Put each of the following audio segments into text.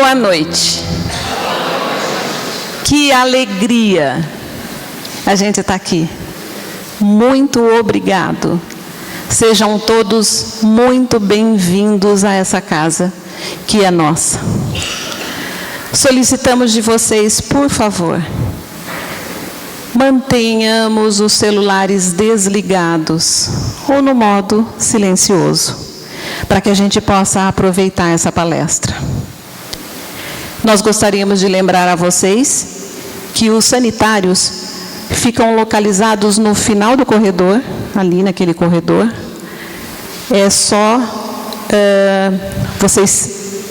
Boa noite. Que alegria a gente está aqui. Muito obrigado. Sejam todos muito bem-vindos a essa casa que é nossa. Solicitamos de vocês, por favor, mantenhamos os celulares desligados ou no modo silencioso, para que a gente possa aproveitar essa palestra. Nós gostaríamos de lembrar a vocês que os sanitários ficam localizados no final do corredor, ali naquele corredor. É só vocês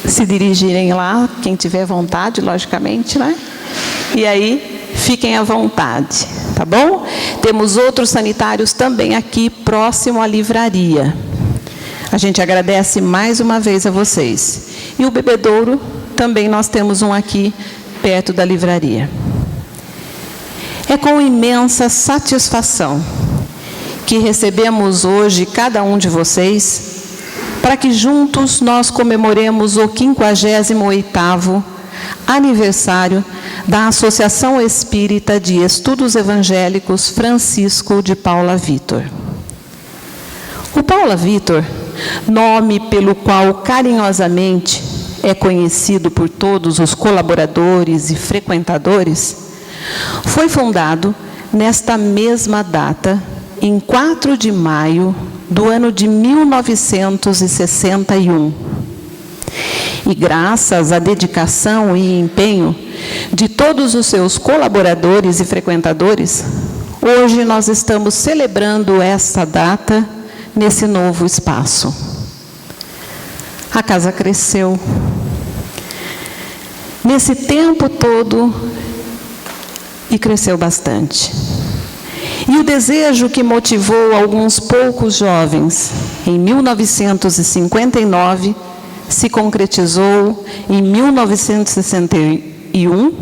se dirigirem lá, quem tiver vontade, logicamente, né? E aí, fiquem à vontade, tá bom? Temos outros sanitários também aqui, próximo à livraria. A gente agradece mais uma vez a vocês. E o bebedouro, também nós temos um aqui, perto da livraria. É com imensa satisfação que recebemos hoje cada um de vocês, para que juntos nós comemoremos o 58º aniversário da Associação Espírita de Estudos Evangélicos Francisco de Paula Vitor. O Paula Vitor, nome pelo qual carinhosamente é conhecido por todos os colaboradores e frequentadores, foi fundado nesta mesma data, em 4 de maio do ano de 1961. E graças à dedicação e empenho de todos os seus colaboradores e frequentadores, hoje nós estamos celebrando essa data nesse novo espaço. A casa cresceu. Nesse tempo todo, e cresceu bastante. E o desejo que motivou alguns poucos jovens, em 1959, se concretizou em 1961,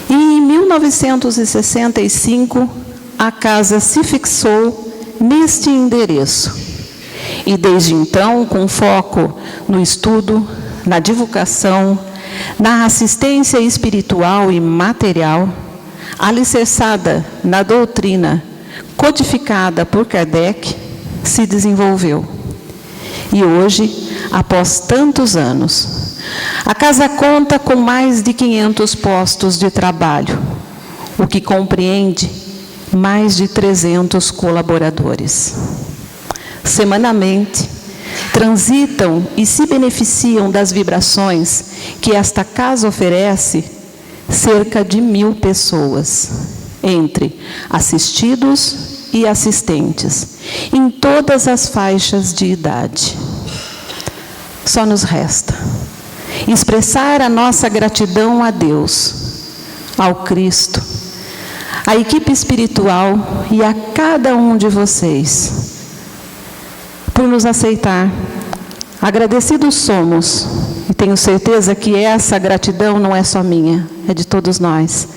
e em 1965, a casa se fixou neste endereço. E desde então, com foco no estudo, na divulgação, na assistência espiritual e material, alicerçada na doutrina codificada por Kardec, se desenvolveu. E hoje, após tantos anos, a casa conta com mais de 500 postos de trabalho, o que compreende mais de 300 colaboradores. Semanalmente, transitam e se beneficiam das vibrações que esta casa oferece cerca de 1000 pessoas, entre assistidos e assistentes, em todas as faixas de idade. Só nos resta expressar a nossa gratidão a Deus, ao Cristo, à equipe espiritual e a cada um de vocês, por nos aceitar. Agradecidos somos, e tenho certeza que essa gratidão não é só minha, é de todos nós.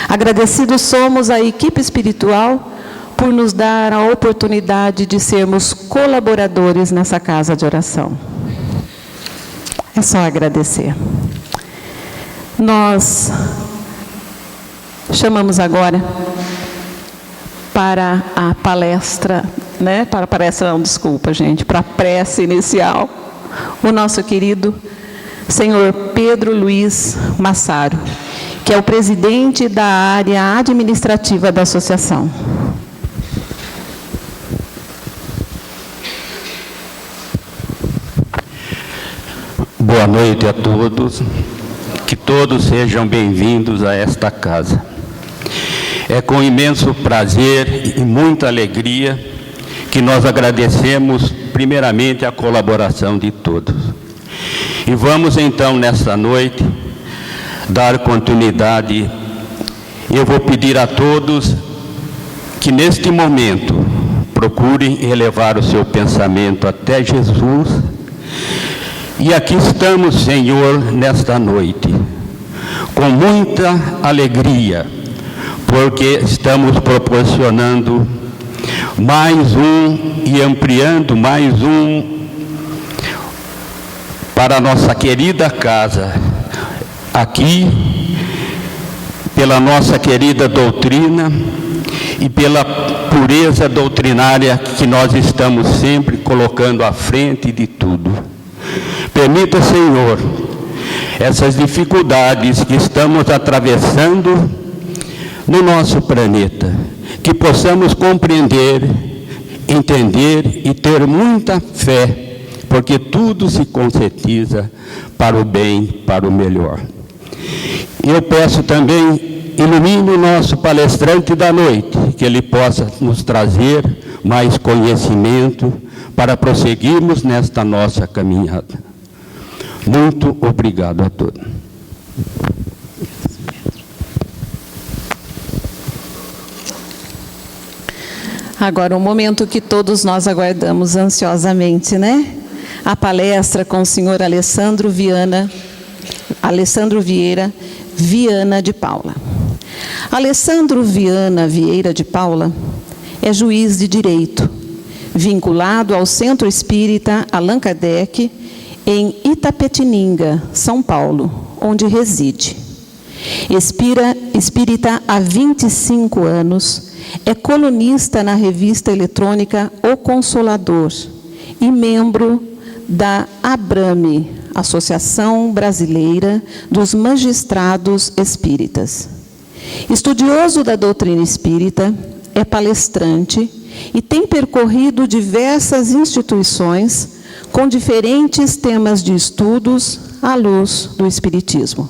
Agradecidos somos à equipe espiritual por nos dar a oportunidade de sermos colaboradores nessa casa de oração. É só agradecer. Nós chamamos agora para a palestra, para a prece inicial, o nosso querido senhor Pedro Luiz Massaro, que é o presidente da área administrativa da associação. Boa noite a todos, que todos sejam bem-vindos a esta casa. É com imenso prazer e muita alegria que nós agradecemos primeiramente a colaboração de todos. E vamos então nesta noite dar continuidade. Eu vou pedir a todos que neste momento procurem elevar o seu pensamento até Jesus. E aqui estamos, Senhor, nesta noite, com muita alegria, porque estamos proporcionando mais um e ampliando mais um para a nossa querida casa, aqui, pela nossa querida doutrina e pela pureza doutrinária que nós estamos sempre colocando à frente de tudo. Permita, Senhor, essas dificuldades que estamos atravessando no nosso planeta, que possamos compreender, entender e ter muita fé, porque tudo se concretiza para o bem, para o melhor. E eu peço também, ilumine o nosso palestrante da noite, que ele possa nos trazer mais conhecimento para prosseguirmos nesta nossa caminhada. Muito obrigado a todos. Agora, o momento que todos nós aguardamos ansiosamente, né? A palestra com o senhor Alessandro Vieira Viana de Paula. Alessandro Viana Vieira de Paula é juiz de direito, vinculado ao Centro Espírita Allan Kardec, em Itapetininga, São Paulo, onde reside. Espírita há 25 anos, é colunista na revista eletrônica O Consolador e membro da ABRAME, Associação Brasileira dos Magistrados Espíritas. Estudioso da doutrina espírita, é palestrante e tem percorrido diversas instituições com diferentes temas de estudos à luz do Espiritismo.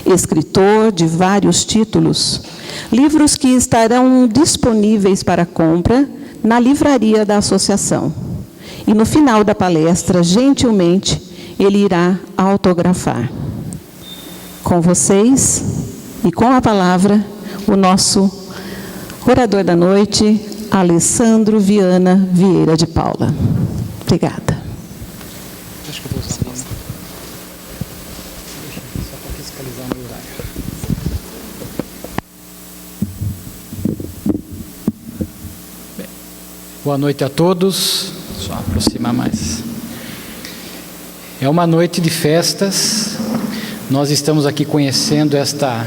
Escritor de vários títulos, livros que estarão disponíveis para compra na livraria da associação. E no final da palestra, gentilmente, ele irá autografar. Com vocês e com a palavra, o nosso orador da noite, Alessandro Viana Vieira de Paula. Obrigada. Acho que eu vou usar isso. Só para fiscalizar o meu horário. Bem, boa noite a todos. Só aproximar mais. É uma noite de festas. Nós estamos aqui conhecendo esta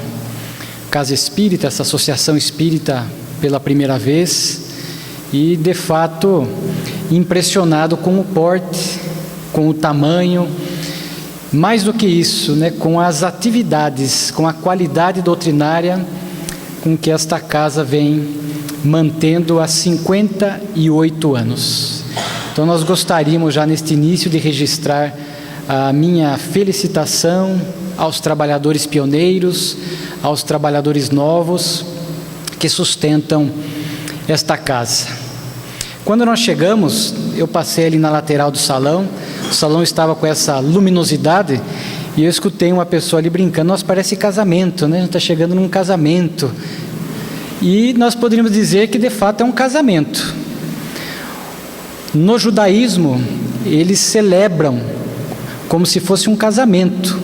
casa espírita, essa associação espírita pela primeira vez e, de fato, impressionado com o porte, com o tamanho, mais do que isso, né, com as atividades, com a qualidade doutrinária com que esta casa vem mantendo há 58 anos. Então nós gostaríamos já neste início de registrar a minha felicitação aos trabalhadores pioneiros, aos trabalhadores novos que sustentam esta casa. Quando nós chegamos, eu passei ali na lateral do salão, o salão estava com essa luminosidade e eu escutei uma pessoa ali brincando, nossa, parece casamento, né? A gente está chegando num casamento. E nós poderíamos dizer que de fato é um casamento. No judaísmo, eles celebram como se fosse um casamento,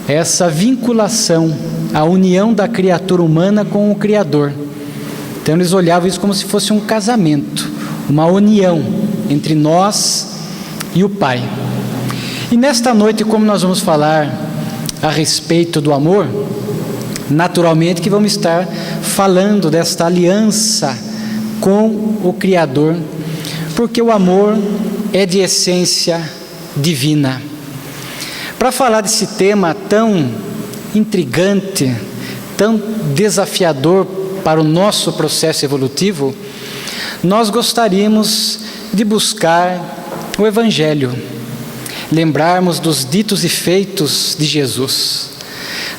essa vinculação, a união da criatura humana com o Criador. Então eles olhavam isso como se fosse um casamento, uma união entre nós e o Pai. E nesta noite, como nós vamos falar a respeito do amor, naturalmente que vamos estar falando desta aliança com o Criador, porque o amor é de essência divina. Para falar desse tema tão intrigante, tão desafiador para o nosso processo evolutivo, nós gostaríamos de buscar o Evangelho, lembrarmos dos ditos e feitos de Jesus.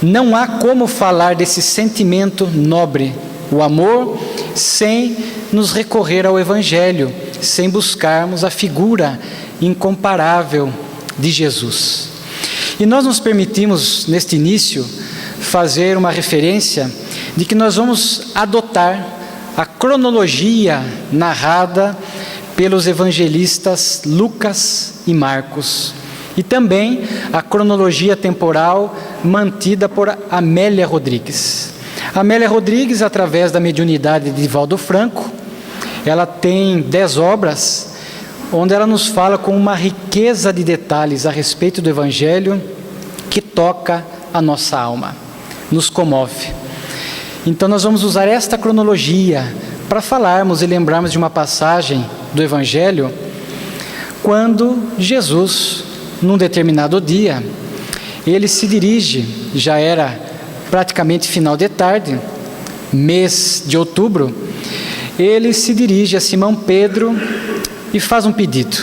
Não há como falar desse sentimento nobre, o amor, sem nos recorrer ao Evangelho, sem buscarmos a figura incomparável de Jesus. E nós nos permitimos, neste início, fazer uma referência de que nós vamos adotar a cronologia narrada pelos evangelistas Lucas e Marcos, e também a cronologia temporal mantida por Amélia Rodrigues. Amélia Rodrigues, através da mediunidade de Divaldo Franco, ela tem 10 obras, onde ela nos fala com uma riqueza de detalhes a respeito do Evangelho que toca a nossa alma, nos comove. Então nós vamos usar esta cronologia para falarmos e lembrarmos de uma passagem do Evangelho, quando Jesus, num determinado dia, ele se dirige, já era praticamente final de tarde, mês de outubro, ele se dirige a Simão Pedro e faz um pedido,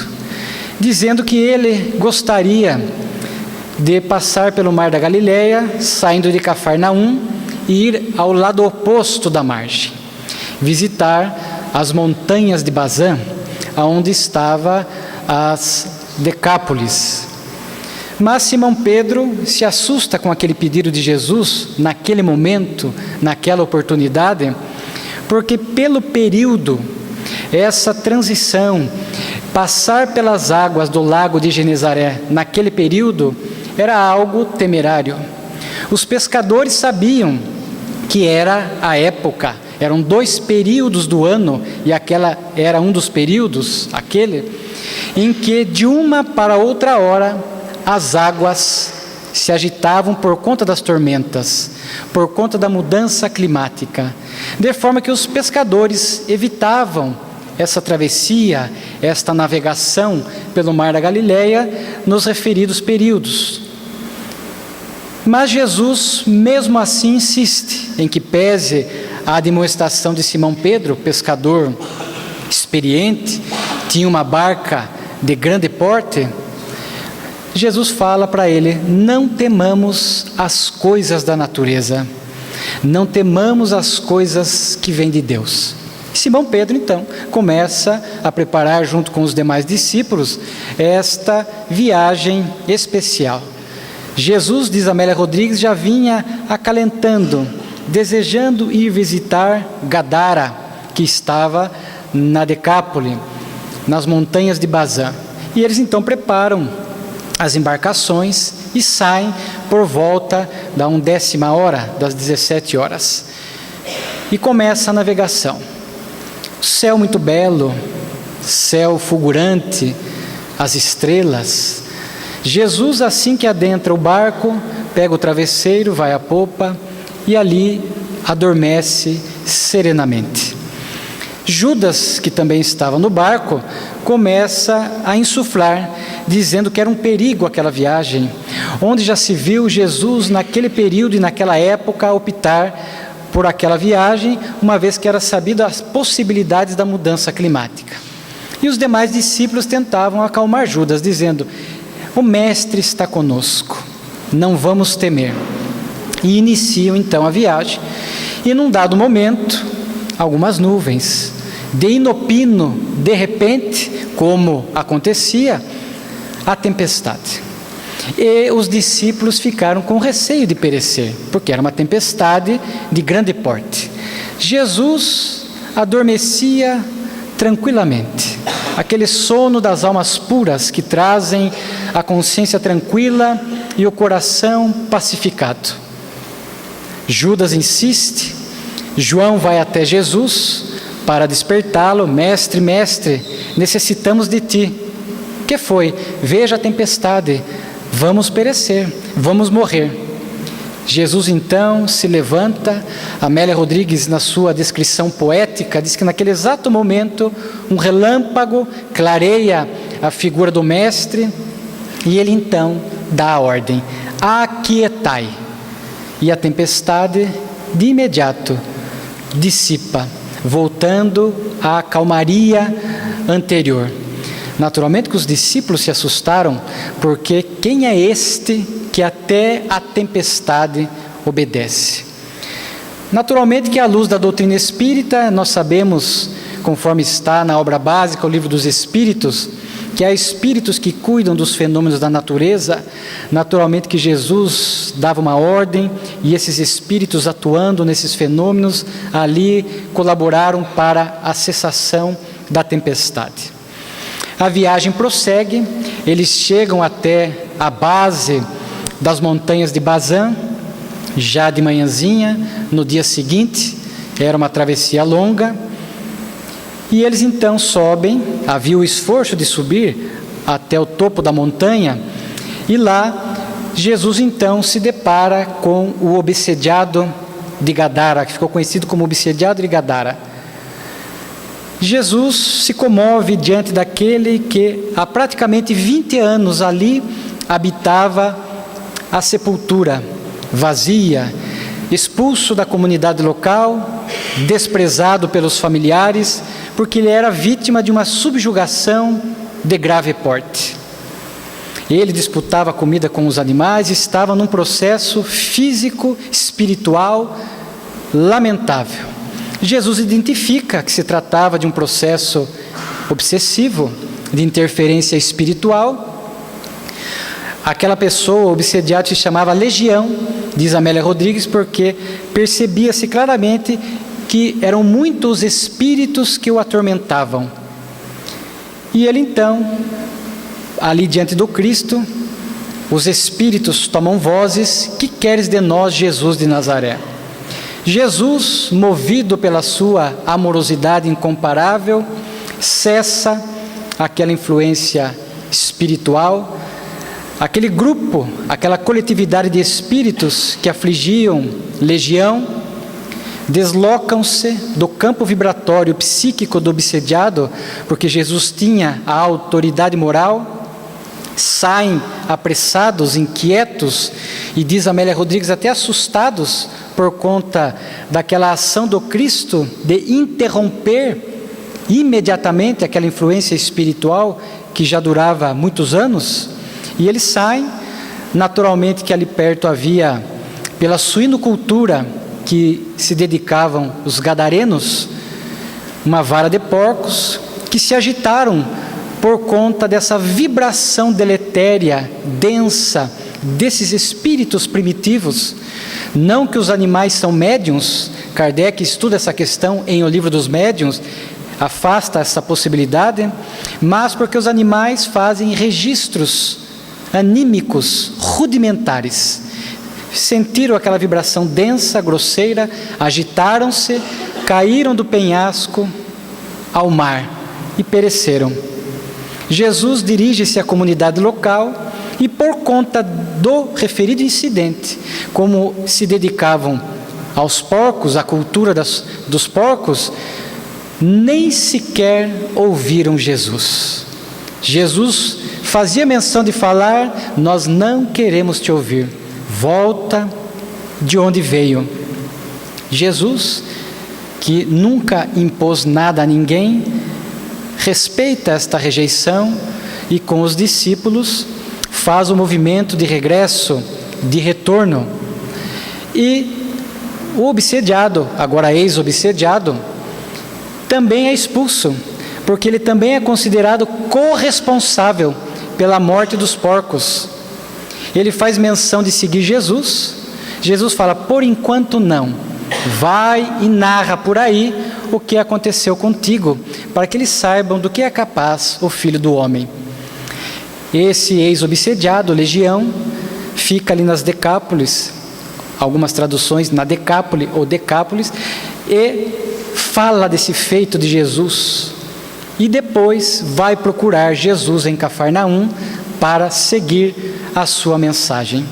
dizendo que ele gostaria de passar pelo Mar da Galileia, saindo de Cafarnaum, e ir ao lado oposto da margem, visitar as montanhas de Bazã, onde estava as Decápolis. Mas Simão Pedro se assusta com aquele pedido de Jesus, naquele momento, naquela oportunidade, porque pelo período, essa transição, passar pelas águas do lago de Genezaré, naquele período, era algo temerário. Os pescadores sabiam que era a época, eram 2 períodos do ano, e aquela era um dos períodos, aquele, em que de uma para outra hora, as águas se agitavam por conta das tormentas, por conta da mudança climática, de forma que os pescadores evitavam essa travessia, esta navegação pelo Mar da Galileia nos referidos períodos. Mas Jesus, mesmo assim, insiste em que, pese a demonstração de Simão Pedro, pescador experiente, tinha uma barca de grande porte, Jesus fala para ele: não temamos as coisas da natureza, não temamos as coisas que vêm de Deus. Simão Pedro, então, começa a preparar, junto com os demais discípulos, esta viagem especial. Jesus, diz Amélia Rodrigues, já vinha acalentando, desejando ir visitar Gadara, que estava na Decápole, nas montanhas de Bazã. E eles então preparam as embarcações e saem por volta da 10ª hora, das 17 horas. E começa a navegação. Céu muito belo, céu fulgurante, as estrelas. Jesus, assim que adentra o barco, pega o travesseiro, vai à popa e ali adormece serenamente. Judas, que também estava no barco, começa a insuflar, dizendo que era um perigo aquela viagem, onde já se viu Jesus naquele período e naquela época optar por aquela viagem, uma vez que era sabido as possibilidades da mudança climática. E os demais discípulos tentavam acalmar Judas, dizendo: o Mestre está conosco, não vamos temer. E iniciam então a viagem, e num dado momento, algumas nuvens, de inopino, de repente, como acontecia, a tempestade. E os discípulos ficaram com receio de perecer, porque era uma tempestade de grande porte. Jesus adormecia tranquilamente, aquele sono das almas puras que trazem a consciência tranquila e o coração pacificado. Judas insiste, João vai até Jesus para despertá-lo: mestre, mestre, necessitamos de ti. Que foi? Veja a tempestade, vamos perecer, vamos morrer. Jesus então se levanta. Amélia Rodrigues, na sua descrição poética, diz que naquele exato momento um relâmpago clareia a figura do mestre e ele então dá a ordem: aquietai. E a tempestade de imediato dissipa, voltando à calmaria anterior. Naturalmente que os discípulos se assustaram, porque quem é este que até a tempestade obedece? Naturalmente que à luz da doutrina espírita, nós sabemos, conforme está na obra básica, o Livro dos Espíritos, que há espíritos que cuidam dos fenômenos da natureza. Naturalmente que Jesus dava uma ordem e esses espíritos, atuando nesses fenômenos, ali colaboraram para a cessação da tempestade. A viagem prossegue, eles chegam até a base das montanhas de Bazã, já de manhãzinha, no dia seguinte. Era uma travessia longa, E eles então sobem, havia o esforço de subir até o topo da montanha, e lá Jesus então se depara com o obsediado de Gadara, que ficou conhecido como obsediado de Gadara. Jesus se comove diante daquele que há praticamente 20 anos ali habitava a sepultura vazia, expulso da comunidade local, desprezado pelos familiares, porque ele era vítima de uma subjugação de grave porte. Ele disputava comida com os animais, estava num processo físico, espiritual, lamentável. Jesus identifica que se tratava de um processo obsessivo, de interferência espiritual. Aquela pessoa obsediada se chamava Legião, diz Amélia Rodrigues, porque percebia-se claramente que eram muitos espíritos que o atormentavam. E ele então, ali diante do Cristo, os espíritos tomam vozes: que queres de nós, Jesus de Nazaré? Jesus, movido pela sua amorosidade incomparável, cessa aquela influência espiritual, aquele grupo, aquela coletividade de espíritos que afligiam Legião, deslocam-se do campo vibratório psíquico do obsediado, porque Jesus tinha a autoridade moral, saem apressados, inquietos, e diz Amélia Rodrigues, até assustados por conta daquela ação do Cristo de interromper imediatamente aquela influência espiritual que já durava muitos anos. E eles saem, naturalmente que ali perto havia, pela suinocultura que se dedicavam os gadarenos, uma vara de porcos que se agitaram por conta dessa vibração deletéria, densa, desses espíritos primitivos. Não que os animais são médiuns, Kardec estuda essa questão em O Livro dos Médiuns, afasta essa possibilidade, mas porque os animais fazem registros anímicos, rudimentares. Sentiram aquela vibração densa, grosseira, agitaram-se, caíram do penhasco ao mar e pereceram. Jesus dirige-se à comunidade local e, por conta do referido incidente, como se dedicavam aos porcos, à cultura dos porcos, nem sequer ouviram Jesus. Jesus fazia menção de falar: nós não queremos te ouvir, volta de onde veio. Jesus, que nunca impôs nada a ninguém, respeita esta rejeição e com os discípulos faz o movimento de regresso, de retorno. E o obsediado, agora ex-obsediado, também é expulso, porque ele também é considerado corresponsável pela morte dos porcos. Ele faz menção de seguir Jesus. Jesus fala: por enquanto não, vai e narra por aí o que aconteceu contigo, para que eles saibam do que é capaz o Filho do Homem. Esse ex-obsediado, Legião, fica ali nas Decápolis, algumas traduções na Decápole ou Decápolis, e fala desse feito de Jesus, e depois vai procurar Jesus em Cafarnaum para seguir a sua mensagem.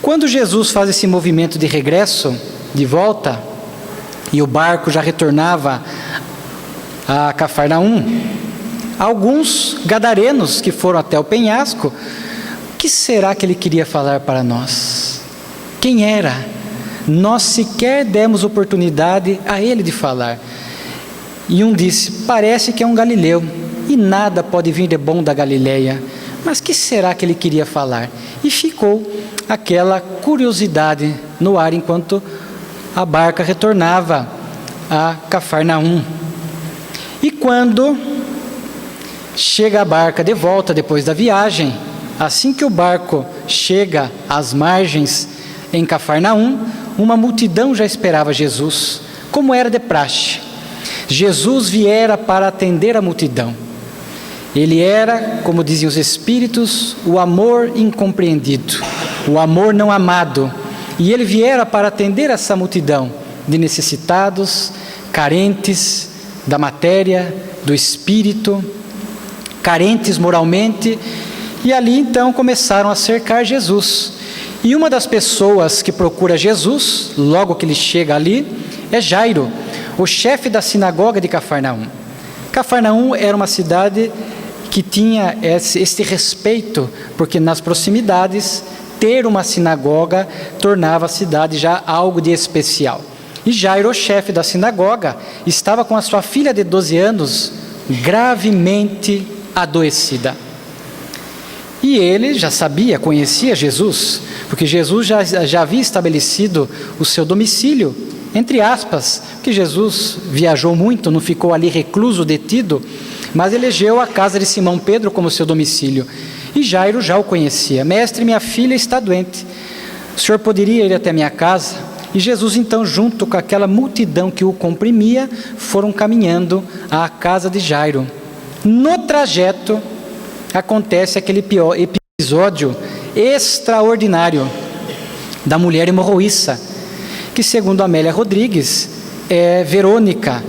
Quando Jesus faz esse movimento de regresso, de volta, e o barco já retornava a Cafarnaum, alguns gadarenos que foram até o penhasco: o que será que ele queria falar para nós? Quem era? Nós sequer demos oportunidade a ele de falar. E um disse: parece que é um galileu, e nada pode vir de bom da Galileia. Mas que será que ele queria falar? E ficou aquela curiosidade no ar enquanto a barca retornava a Cafarnaum. E quando chega a barca de volta depois da viagem, assim que o barco chega às margens em Cafarnaum, uma multidão já esperava Jesus, como era de praxe. Jesus viera para atender a multidão. Ele era, como dizem os Espíritos, o amor incompreendido, o amor não amado. E ele viera para atender essa multidão de necessitados, carentes da matéria, do espírito, carentes moralmente, e ali então começaram a cercar Jesus. E uma das pessoas que procura Jesus, logo que ele chega ali, é Jairo, o chefe da sinagoga de Cafarnaum. Cafarnaum era uma cidade que tinha esse respeito, porque nas proximidades, ter uma sinagoga tornava a cidade já algo de especial. E Jairo, o chefe da sinagoga, estava com a sua filha de 12 anos, gravemente adoecida. E ele já sabia, conhecia Jesus, porque Jesus já havia estabelecido o seu domicílio, entre aspas, que Jesus viajou muito, não ficou ali recluso, detido, mas elegeu a casa de Simão Pedro como seu domicílio. E Jairo já o conhecia. Mestre, minha filha está doente, o senhor poderia ir até minha casa? E Jesus então, junto com aquela multidão que o comprimia, foram caminhando à casa de Jairo. No trajeto, acontece aquele episódio extraordinário da mulher hemorroíça, que segundo Amélia Rodrigues, é Verônica,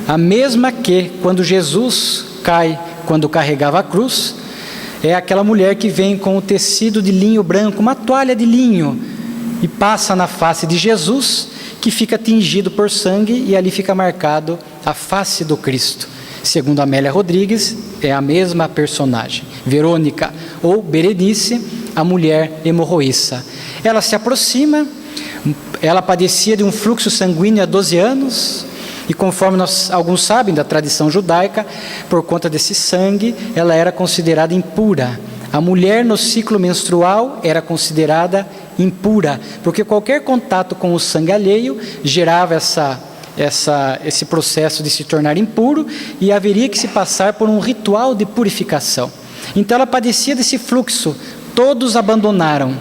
a mesma que quando Jesus cai, quando carregava a cruz, é aquela mulher que vem com o tecido de linho branco, uma toalha de linho, e passa na face de Jesus, que fica tingido por sangue, e ali fica marcado a face do Cristo. Segundo Amélia Rodrigues, é a mesma personagem, Verônica, ou Berenice, a mulher hemorroíça. Ela se aproxima, ela padecia de um fluxo sanguíneo há 12 anos, e conforme alguns sabem da tradição judaica, por conta desse sangue, ela era considerada impura. A mulher no ciclo menstrual era considerada impura, porque qualquer contato com o sangue alheio gerava esse processo de se tornar impuro, e haveria que se passar por um ritual de purificação. Então ela padecia desse fluxo, todos abandonaram,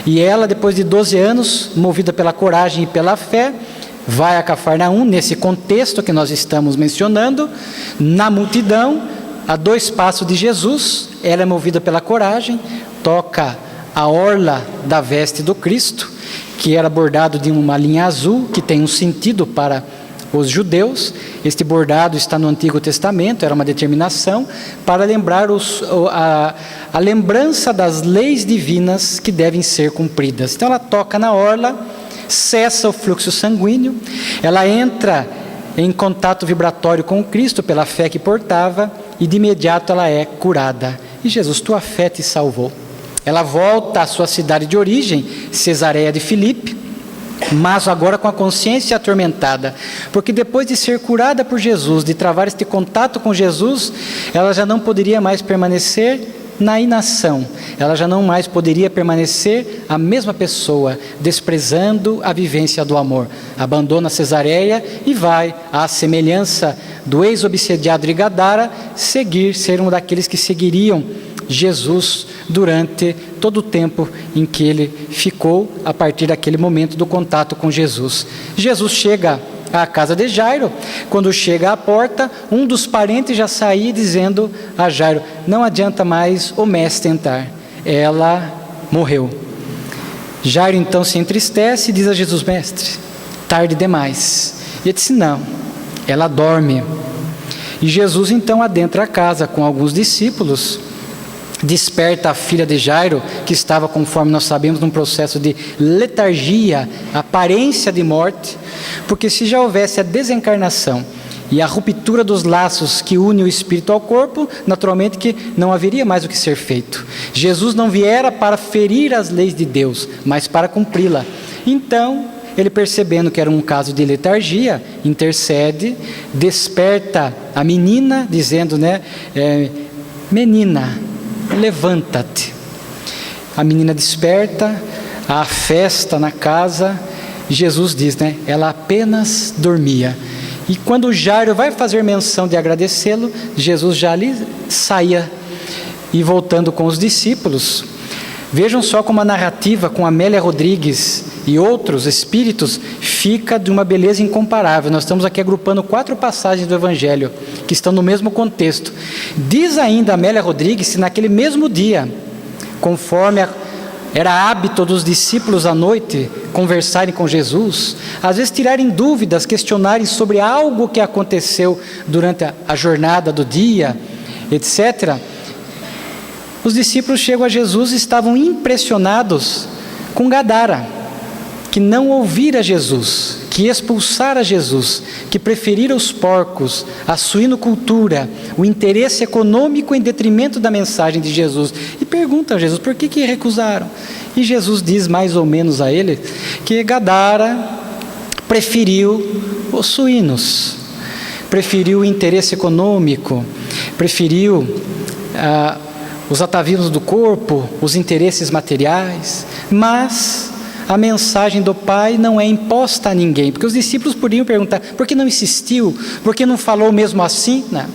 e ela, depois de 12 anos, movida pela coragem e pela fé, vai a Cafarnaum, nesse contexto que nós estamos mencionando, na multidão, a 2 passos de Jesus. Ela é movida pela coragem, toca a orla da veste do Cristo, que era bordado de uma linha azul, que tem um sentido para os judeus. Este bordado está no Antigo Testamento, era uma determinação para lembrar a lembrança das leis divinas que devem ser cumpridas. Então ela toca na orla, cessa o fluxo sanguíneo, ela entra em contato vibratório com o Cristo pela fé que portava, e de imediato ela é curada. E Jesus, tua fé te salvou. Ela volta à sua cidade de origem, Cesareia de Filipe, mas agora com a consciência atormentada, porque depois de ser curada por Jesus, de travar este contato com Jesus, ela já não poderia mais permanecer na inação, ela já não mais poderia permanecer a mesma pessoa, desprezando a vivência do amor. Abandona Cesareia e vai, à semelhança do ex-obsediado de Gadara, ser um daqueles que seguiriam Jesus durante todo o tempo em que ele ficou, a partir daquele momento do contato com Jesus. Jesus chega à casa de Jairo. Quando chega à porta, um dos parentes já saía dizendo a Jairo: não adianta mais o mestre entrar, ela morreu. Jairo então se entristece e diz a Jesus: mestre, tarde demais. E ele disse: não, ela dorme. E Jesus então adentra a casa com alguns discípulos, desperta a filha de Jairo, que estava, conforme nós sabemos, num processo de letargia, aparência de morte, porque se já houvesse a desencarnação e a ruptura dos laços que unem o espírito ao corpo, naturalmente que não haveria mais o que ser feito. Jesus não viera para ferir as leis de Deus, mas para cumpri-la. Então, ele, percebendo que era um caso de letargia, intercede, desperta a menina, dizendo, menina, levanta-te. A menina desperta, há festa na casa. Jesus diz, ela apenas dormia. E quando Jairo vai fazer menção de agradecê-lo, Jesus já ali saía, e voltando com os discípulos. Vejam só como a narrativa com Amélia Rodrigues e outros espíritos fica de uma beleza incomparável. Nós estamos aqui agrupando 4 passagens do Evangelho que estão no mesmo contexto. Diz ainda Amélia Rodrigues se naquele mesmo dia, conforme era hábito dos discípulos à noite conversarem com Jesus, às vezes tirarem dúvidas, questionarem sobre algo que aconteceu durante a jornada do dia, etc. Os discípulos chegam a Jesus e estavam impressionados com Gadara, que não ouvira Jesus, que expulsara Jesus, que preferira os porcos, a suinocultura, o interesse econômico em detrimento da mensagem de Jesus. E perguntam a Jesus, por que recusaram? E Jesus diz mais ou menos a ele, que Gadara preferiu os suínos, preferiu o interesse econômico, preferiu os atavismos do corpo, os interesses materiais, mas a mensagem do Pai não é imposta a ninguém, porque os discípulos poderiam perguntar, por que não insistiu? Por que não falou mesmo assim? Não.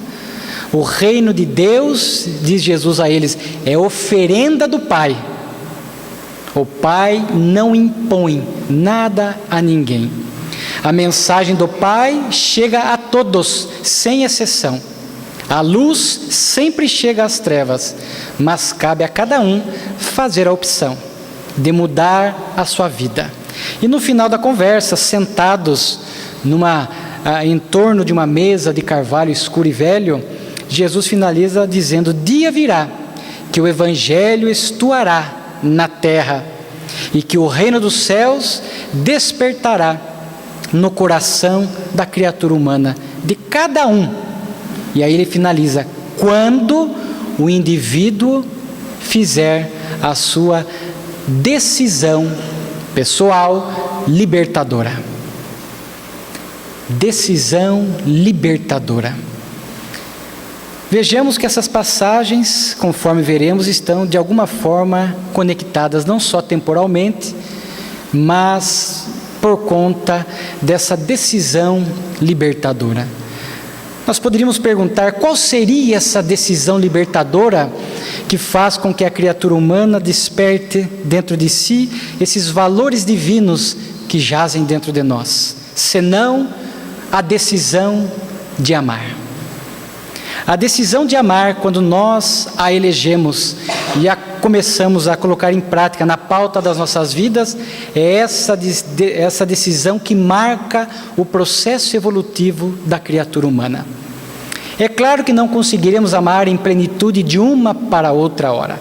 O reino de Deus, diz Jesus a eles, é oferenda do Pai. O Pai não impõe nada a ninguém. A mensagem do Pai chega a todos, sem exceção. A luz sempre chega às trevas, mas cabe a cada um fazer a opção de mudar a sua vida. E no final da conversa, sentados em torno de uma mesa de carvalho escuro e velho, Jesus finaliza dizendo, dia virá que o Evangelho estourará na terra e que o reino dos céus despertará no coração da criatura humana, de cada um. E aí ele finaliza, quando o indivíduo fizer a sua decisão pessoal libertadora. Decisão libertadora. Vejamos que essas passagens, conforme veremos, estão de alguma forma conectadas, não só temporalmente, mas por conta dessa decisão libertadora. Nós poderíamos perguntar, qual seria essa decisão libertadora que faz com que a criatura humana desperte dentro de si esses valores divinos que jazem dentro de nós, senão a decisão de amar. A decisão de amar, quando nós a elegemos e começamos a colocar em prática na pauta das nossas vidas, é essa decisão que marca o processo evolutivo da criatura humana. É claro que não conseguiremos amar em plenitude de uma para outra hora.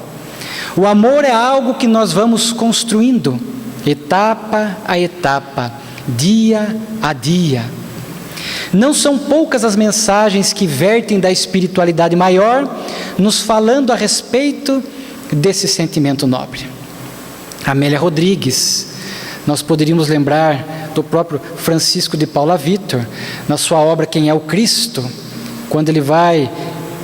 O amor é algo que nós vamos construindo, etapa a etapa, dia a dia. Não são poucas as mensagens que vertem da espiritualidade maior, nos falando a respeito desse sentimento nobre. Amélia Rodrigues, nós poderíamos lembrar do próprio Francisco de Paula Vitor, na sua obra Quem é o Cristo, quando ele vai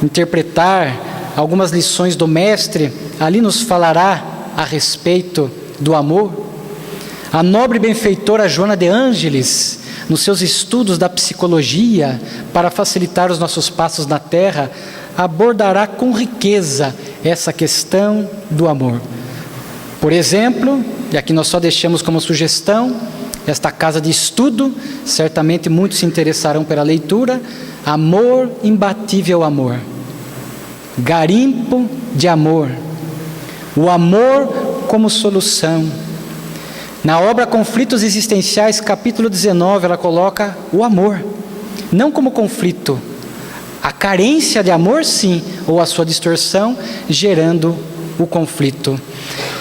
interpretar algumas lições do Mestre, ali nos falará a respeito do amor. A nobre benfeitora Joana de Ângeles, nos seus estudos da psicologia, para facilitar os nossos passos na terra, abordará com riqueza essa questão do amor. Por exemplo, e aqui nós só deixamos como sugestão, esta casa de estudo, certamente muitos se interessarão pela leitura, Amor, Imbatível Amor, Garimpo de Amor, o amor como solução. Na obra Conflitos Existenciais, capítulo 19, ela coloca o amor, não como conflito, a carência de amor sim, ou a sua distorção, gerando o conflito.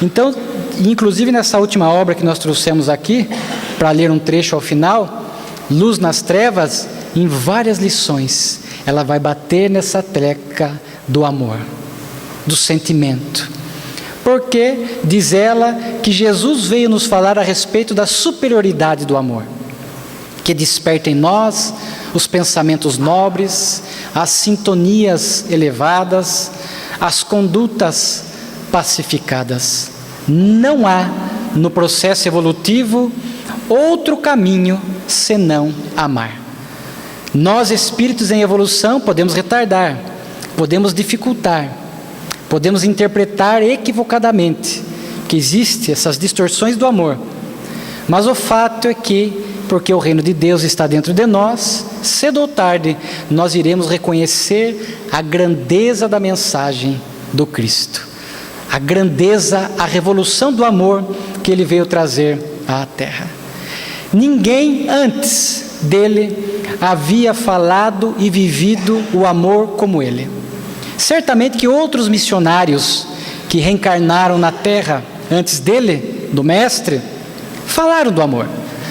Então, inclusive nessa última obra que nós trouxemos aqui, para ler um trecho ao final, Luz nas Trevas, em várias lições, ela vai bater nessa tecla do amor, do sentimento. Porque, diz ela, que Jesus veio nos falar a respeito da superioridade do amor, que desperta em nós os pensamentos nobres, as sintonias elevadas, as condutas pacificadas. Não há, no processo evolutivo, outro caminho senão amar. Nós, espíritos em evolução, podemos retardar, podemos dificultar, podemos interpretar equivocadamente que existem essas distorções do amor. Mas o fato é que, porque o reino de Deus está dentro de nós, cedo ou tarde, nós iremos reconhecer a grandeza da mensagem do Cristo. a grandeza, a revolução do amor que ele veio trazer à terra. Ninguém antes dele havia falado e vivido o amor como ele. Certamente que outros missionários que reencarnaram na terra antes dele, do mestre, falaram do amor.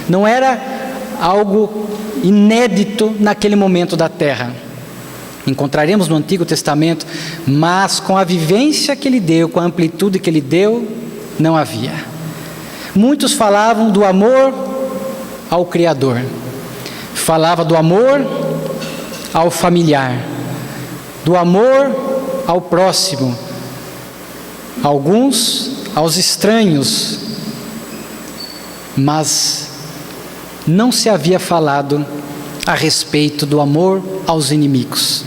Não era algo inédito naquele momento da terra. Encontraremos no Antigo Testamento, mas com a vivência que ele deu, com a amplitude que ele deu, não havia. Muitos falavam do amor ao Criador, falava do amor ao familiar, do amor ao próximo, alguns aos estranhos, mas não se havia falado a respeito do amor aos inimigos.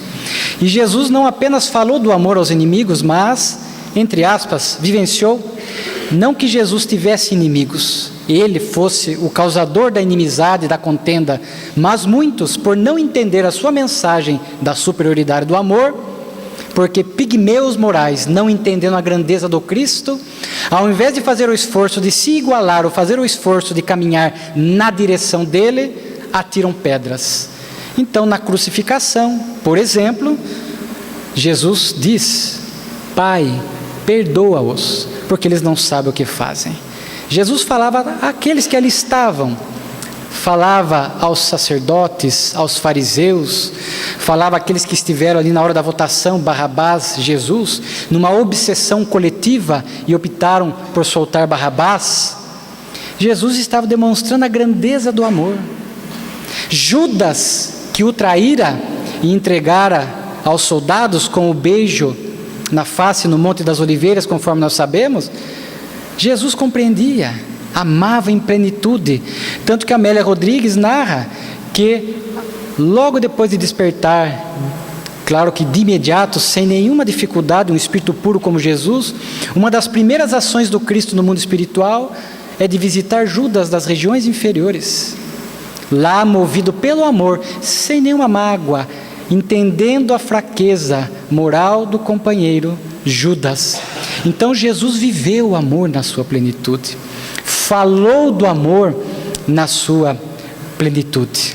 E Jesus não apenas falou do amor aos inimigos, mas, entre aspas, vivenciou, não que Jesus tivesse inimigos, ele fosse o causador da inimizade, da contenda, mas muitos, por não entender a sua mensagem da superioridade do amor, porque pigmeus morais, não entendendo a grandeza do Cristo, ao invés de fazer o esforço de se igualar, ou fazer o esforço de caminhar na direção dele, atiram pedras. Então, na crucificação, por exemplo, Jesus diz: Pai, perdoa-os, porque eles não sabem o que fazem. Jesus falava àqueles que ali estavam, falava aos sacerdotes, aos fariseus, falava àqueles que estiveram ali na hora da votação, Barrabás, Jesus, numa obsessão coletiva e optaram por soltar Barrabás. Jesus estava demonstrando a grandeza do amor. Judas, que o traíra e entregara aos soldados com o beijo na face no Monte das Oliveiras, conforme nós sabemos, Jesus compreendia, amava em plenitude, tanto que Amélia Rodrigues narra que logo depois de despertar, claro que de imediato, sem nenhuma dificuldade, um espírito puro como Jesus, uma das primeiras ações do Cristo no mundo espiritual é de visitar Judas das regiões inferiores. Lá, movido pelo amor, sem nenhuma mágoa, entendendo a fraqueza moral do companheiro Judas. Então Jesus viveu o amor na sua plenitude, falou do amor na sua plenitude.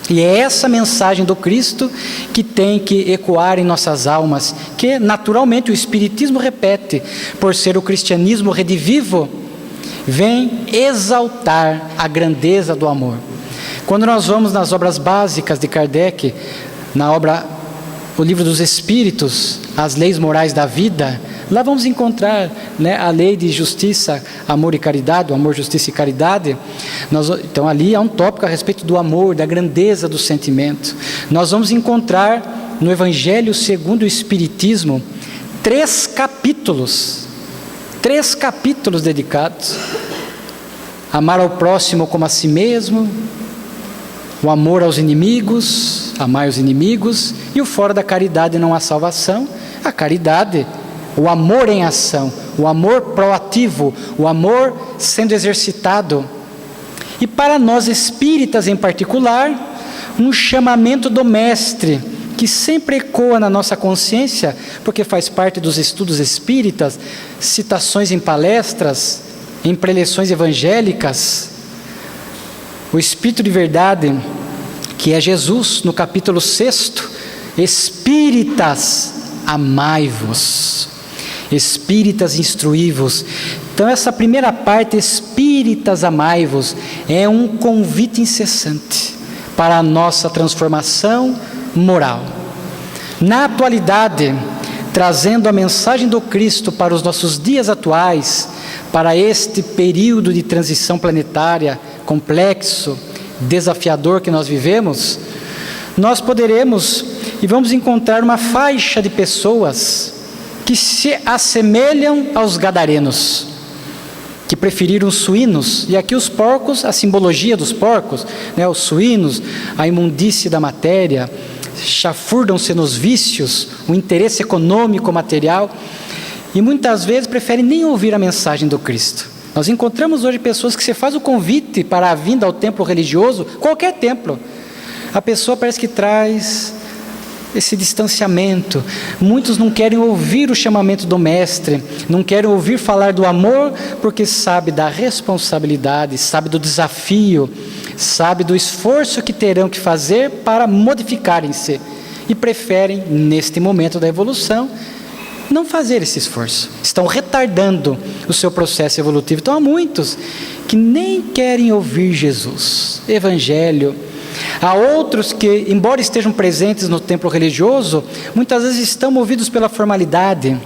E é essa mensagem do Cristo que tem que ecoar em nossas almas, que naturalmente o Espiritismo repete, por ser o cristianismo redivivo, vem exaltar a grandeza do amor. Quando nós vamos nas obras básicas de Kardec, na obra O Livro dos Espíritos, as leis morais da vida, lá vamos encontrar, a lei de justiça, amor e caridade, o amor, justiça e caridade. Então ali há um tópico a respeito do amor, da grandeza do sentimento. Nós vamos encontrar no Evangelho segundo o Espiritismo 3 capítulos dedicados: amar ao próximo como a si mesmo, o amor aos inimigos, amar os inimigos, e o fora da caridade não há salvação. A caridade, o amor em ação, o amor proativo, o amor sendo exercitado. E para nós espíritas em particular, um chamamento do Mestre, que sempre ecoa na nossa consciência, porque faz parte dos estudos espíritas, citações em palestras, em preleções evangélicas. O Espírito de Verdade, que é Jesus, no capítulo 6, Espíritas, amai-vos, Espíritas, instruí-vos. Então essa primeira parte, Espíritas, amai-vos, é um convite incessante para a nossa transformação moral. Na atualidade, trazendo a mensagem do Cristo para os nossos dias atuais, para este período de transição planetária complexo, desafiador que nós vivemos, nós poderemos e vamos encontrar uma faixa de pessoas que se assemelham aos gadarenos, que preferiram os suínos, e aqui os porcos, a simbologia dos porcos, os suínos, a imundície da matéria, chafurdam-se nos vícios, o interesse econômico material, e muitas vezes preferem nem ouvir a mensagem do Cristo. Nós encontramos hoje pessoas que se faz o convite para a vinda ao templo religioso, qualquer templo, a pessoa parece que traz esse distanciamento. Muitos não querem ouvir o chamamento do Mestre, não querem ouvir falar do amor, porque sabe da responsabilidade, sabe do desafio, sabe do esforço que terão que fazer para modificarem-se, e preferem, neste momento da evolução, não fazer esse esforço. Estão retardando o seu processo evolutivo. Então há muitos que nem querem ouvir Jesus, Evangelho. Há outros que, embora estejam presentes no templo religioso, muitas vezes estão movidos pela formalidade,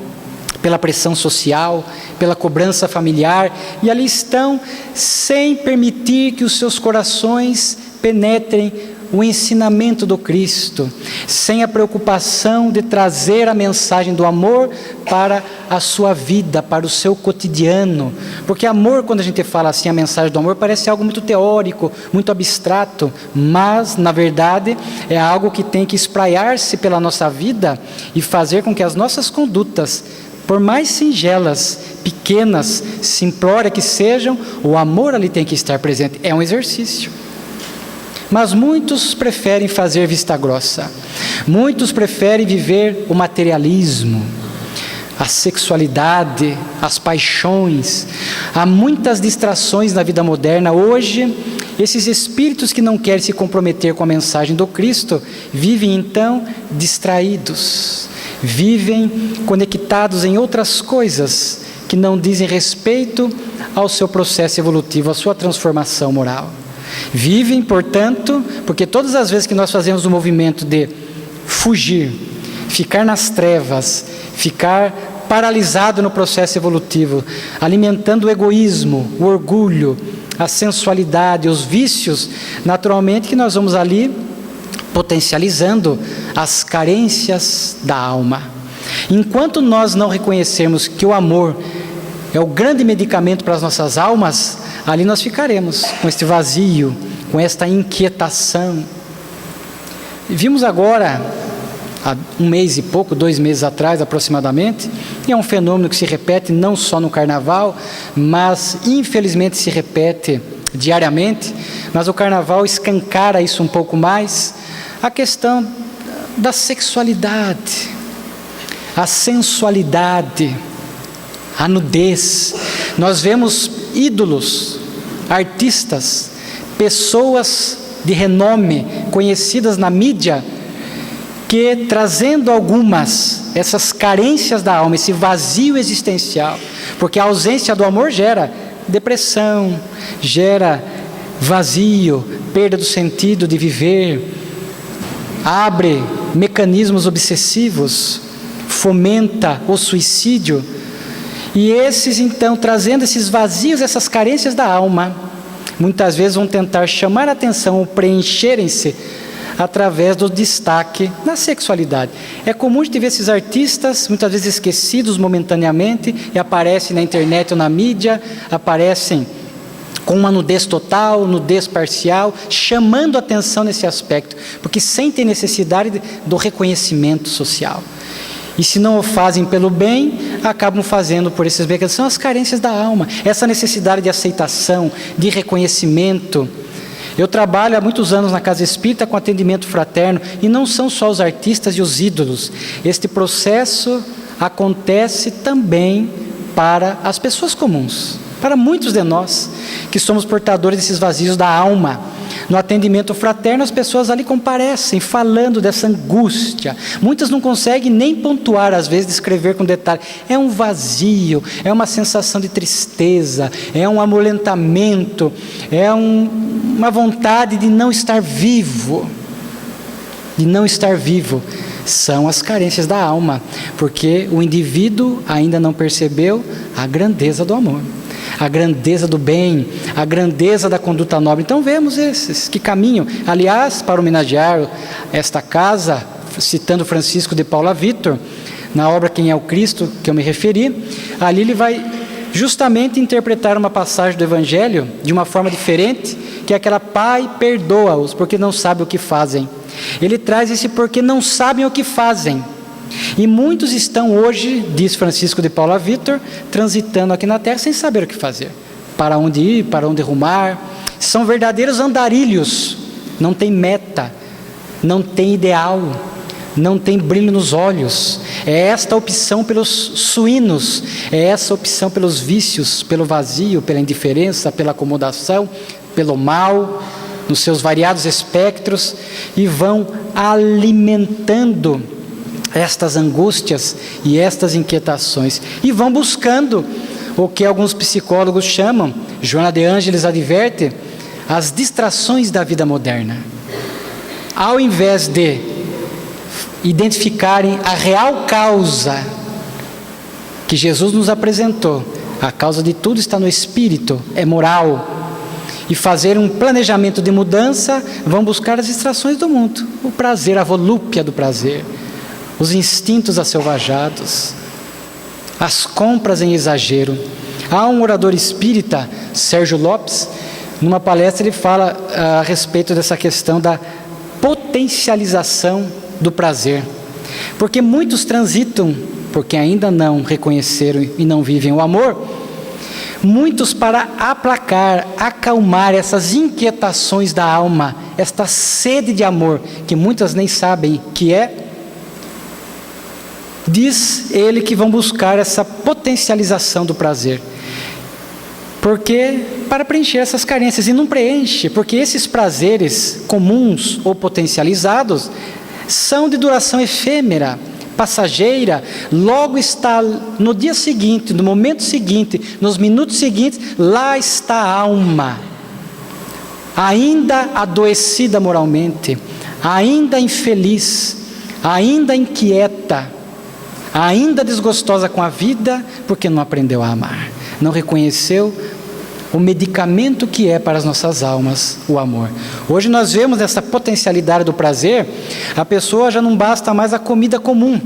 pela pressão social, pela cobrança familiar, e ali estão sem permitir que os seus corações penetrem o ensinamento do Cristo, sem a preocupação de trazer a mensagem do amor para a sua vida, para o seu cotidiano. Porque amor, quando a gente fala assim, a mensagem do amor, parece algo muito teórico, muito abstrato, mas, na verdade, é algo que tem que espraiar-se pela nossa vida e fazer com que as nossas condutas, por mais singelas, pequenas, simplórias que sejam, o amor ali tem que estar presente. É um exercício. Mas muitos preferem fazer vista grossa. Muitos preferem viver o materialismo, a sexualidade, as paixões. Há muitas distrações na vida moderna. Hoje, esses espíritos que não querem se comprometer com a mensagem do Cristo, vivem então distraídos, vivem conectados em outras coisas que não dizem respeito ao seu processo evolutivo, à sua transformação moral. Vivem, portanto, porque todas as vezes que nós fazemos o movimento de fugir, ficar nas trevas, ficar paralisado no processo evolutivo, alimentando o egoísmo, o orgulho, a sensualidade, os vícios, naturalmente que nós vamos ali potencializando as carências da alma. Enquanto nós não reconhecermos que o amor é o grande medicamento para as nossas almas, ali nós ficaremos com este vazio, com esta inquietação. Vimos agora, há 1 mês e pouco, 2 meses atrás aproximadamente, e é um fenômeno que se repete não só no carnaval, mas infelizmente se repete diariamente, mas o carnaval escancara isso um pouco mais, a questão da sexualidade, a sensualidade, a nudez. Nós vemos ídolos, artistas, pessoas de renome, conhecidas na mídia, que trazendo essas carências da alma, esse vazio existencial, porque a ausência do amor gera depressão, gera vazio, perda do sentido de viver, abre mecanismos obsessivos, fomenta o suicídio. E esses então, trazendo esses vazios, essas carências da alma, muitas vezes vão tentar chamar a atenção ou preencherem-se através do destaque na sexualidade. É comum de ver esses artistas, muitas vezes esquecidos momentaneamente, e aparecem na internet ou na mídia, aparecem com uma nudez total, nudez parcial, chamando a atenção nesse aspecto, porque sentem necessidade do reconhecimento social. E se não o fazem pelo bem, acabam fazendo por esses mecanismos. São as carências da alma, essa necessidade de aceitação, de reconhecimento. Eu trabalho há muitos anos na Casa Espírita com atendimento fraterno, e não são só os artistas e os ídolos. Este processo acontece também para as pessoas comuns, para muitos de nós, que somos portadores desses vazios da alma. No atendimento fraterno, as pessoas ali comparecem, falando dessa angústia. Muitas não conseguem nem pontuar, às vezes, descrever com detalhe. É um vazio, é uma sensação de tristeza, é um amolentamento, é uma vontade de não estar vivo. De não estar vivo. São as carências da alma, porque o indivíduo ainda não percebeu a grandeza do amor, a grandeza do bem, a grandeza da conduta nobre. Então vemos esses que caminham. Aliás, para homenagear esta casa, citando Francisco de Paula Vitor, na obra Quem é o Cristo, que eu me referi, ali ele vai justamente interpretar uma passagem do Evangelho de uma forma diferente, que é aquela: Pai, perdoa-os, porque não sabem o que fazem. Ele traz esse porque não sabem o que fazem. E muitos estão hoje, diz Francisco de Paula Vitor, transitando aqui na Terra sem saber o que fazer, para onde ir, para onde rumar. São verdadeiros andarilhos, não tem meta, não tem ideal, não tem brilho nos olhos. É esta opção pelos suínos, é essa opção pelos vícios, pelo vazio, pela indiferença, pela acomodação, pelo mal, nos seus variados espectros, e vão alimentando estas angústias e estas inquietações, e vão buscando o que alguns psicólogos chamam, Joana de Ângeles adverte, as distrações da vida moderna. Ao invés de identificarem a real causa que Jesus nos apresentou, a causa de tudo está no espírito, é moral, e fazer um planejamento de mudança, vão buscar as distrações do mundo, o prazer, a volúpia do prazer, os instintos asselvajados, as compras em exagero. Há um orador espírita, Sérgio Lopes, numa palestra ele fala a respeito dessa questão da potencialização do prazer, porque muitos transitam, porque ainda não reconheceram e não vivem o amor, muitos para aplacar, acalmar essas inquietações da alma, esta sede de amor, que muitas nem sabem que é, diz ele que vão buscar essa potencialização do prazer, porque para preencher essas carências, e não preenche, porque esses prazeres comuns ou potencializados são de duração efêmera, passageira, logo está no dia seguinte, no momento seguinte, nos minutos seguintes, lá está a alma, ainda adoecida moralmente, ainda infeliz, ainda inquieta, ainda desgostosa com a vida, porque não aprendeu a amar, não reconheceu o medicamento que é para as nossas almas, o amor. Hoje nós vemos essa potencialidade do prazer, a pessoa já não basta mais a comida comum,